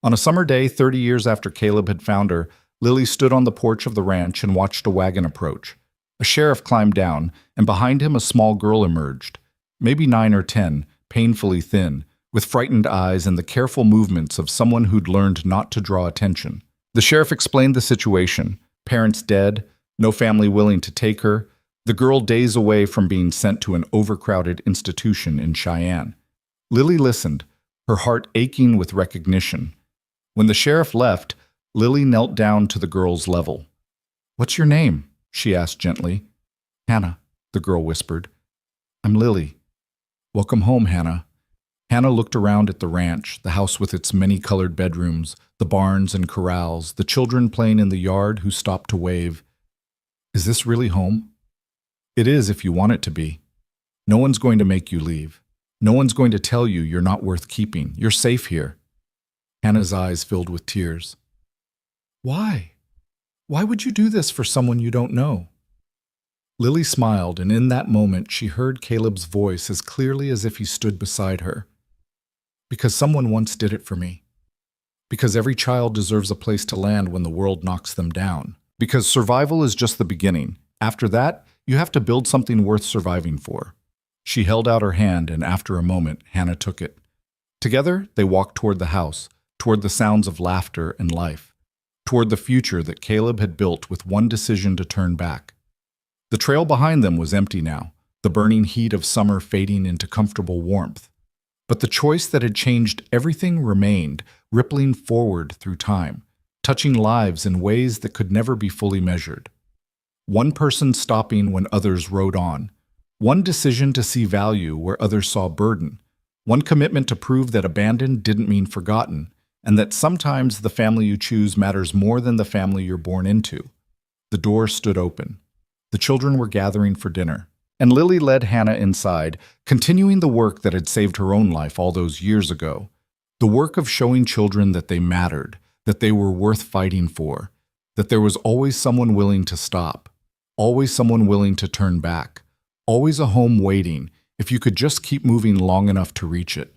On a summer day 30 years after Caleb had found her, Lily stood on the porch of the ranch and watched a wagon approach. A sheriff climbed down, and behind him a small girl emerged, maybe 9 or 10, painfully thin, with frightened eyes and the careful movements of someone who'd learned not to draw attention. The sheriff explained the situation. Parents dead, no family willing to take her, the girl days away from being sent to an overcrowded institution in Cheyenne. Lily listened, her heart aching with recognition. When the sheriff left, Lily knelt down to the girl's level. "What's your name?" she asked gently. "Hannah," the girl whispered. "I'm Lily." "Welcome home, Hannah." Hannah looked around at the ranch, the house with its many-colored bedrooms, the barns and corrals, the children playing in the yard who stopped to wave. "Is this really home?" "It is if you want it to be. No one's going to make you leave. No one's going to tell you you're not worth keeping. You're safe here." Hannah's eyes filled with tears. "Why? Why would you do this for someone you don't know?" Lily smiled, and in that moment she heard Caleb's voice as clearly as if he stood beside her. "Because someone once did it for me. Because every child deserves a place to land when the world knocks them down. Because survival is just the beginning. After that, you have to build something worth surviving for." She held out her hand, and after a moment, Hannah took it. Together, they walked toward the house, toward the sounds of laughter and life, toward the future that Caleb had built with one decision to turn back. The trail behind them was empty now, the burning heat of summer fading into comfortable warmth. But the choice that had changed everything remained, rippling forward through time, touching lives in ways that could never be fully measured. One person stopping when others rode on. One decision to see value where others saw burden. One commitment to prove that abandoned didn't mean forgotten, and that sometimes the family you choose matters more than the family you're born into. The door stood open. The children were gathering for dinner, and Lily led Hannah inside, continuing the work that had saved her own life all those years ago. The work of showing children that they mattered, that they were worth fighting for, that there was always someone willing to stop, always someone willing to turn back, always a home waiting if you could just keep moving long enough to reach it.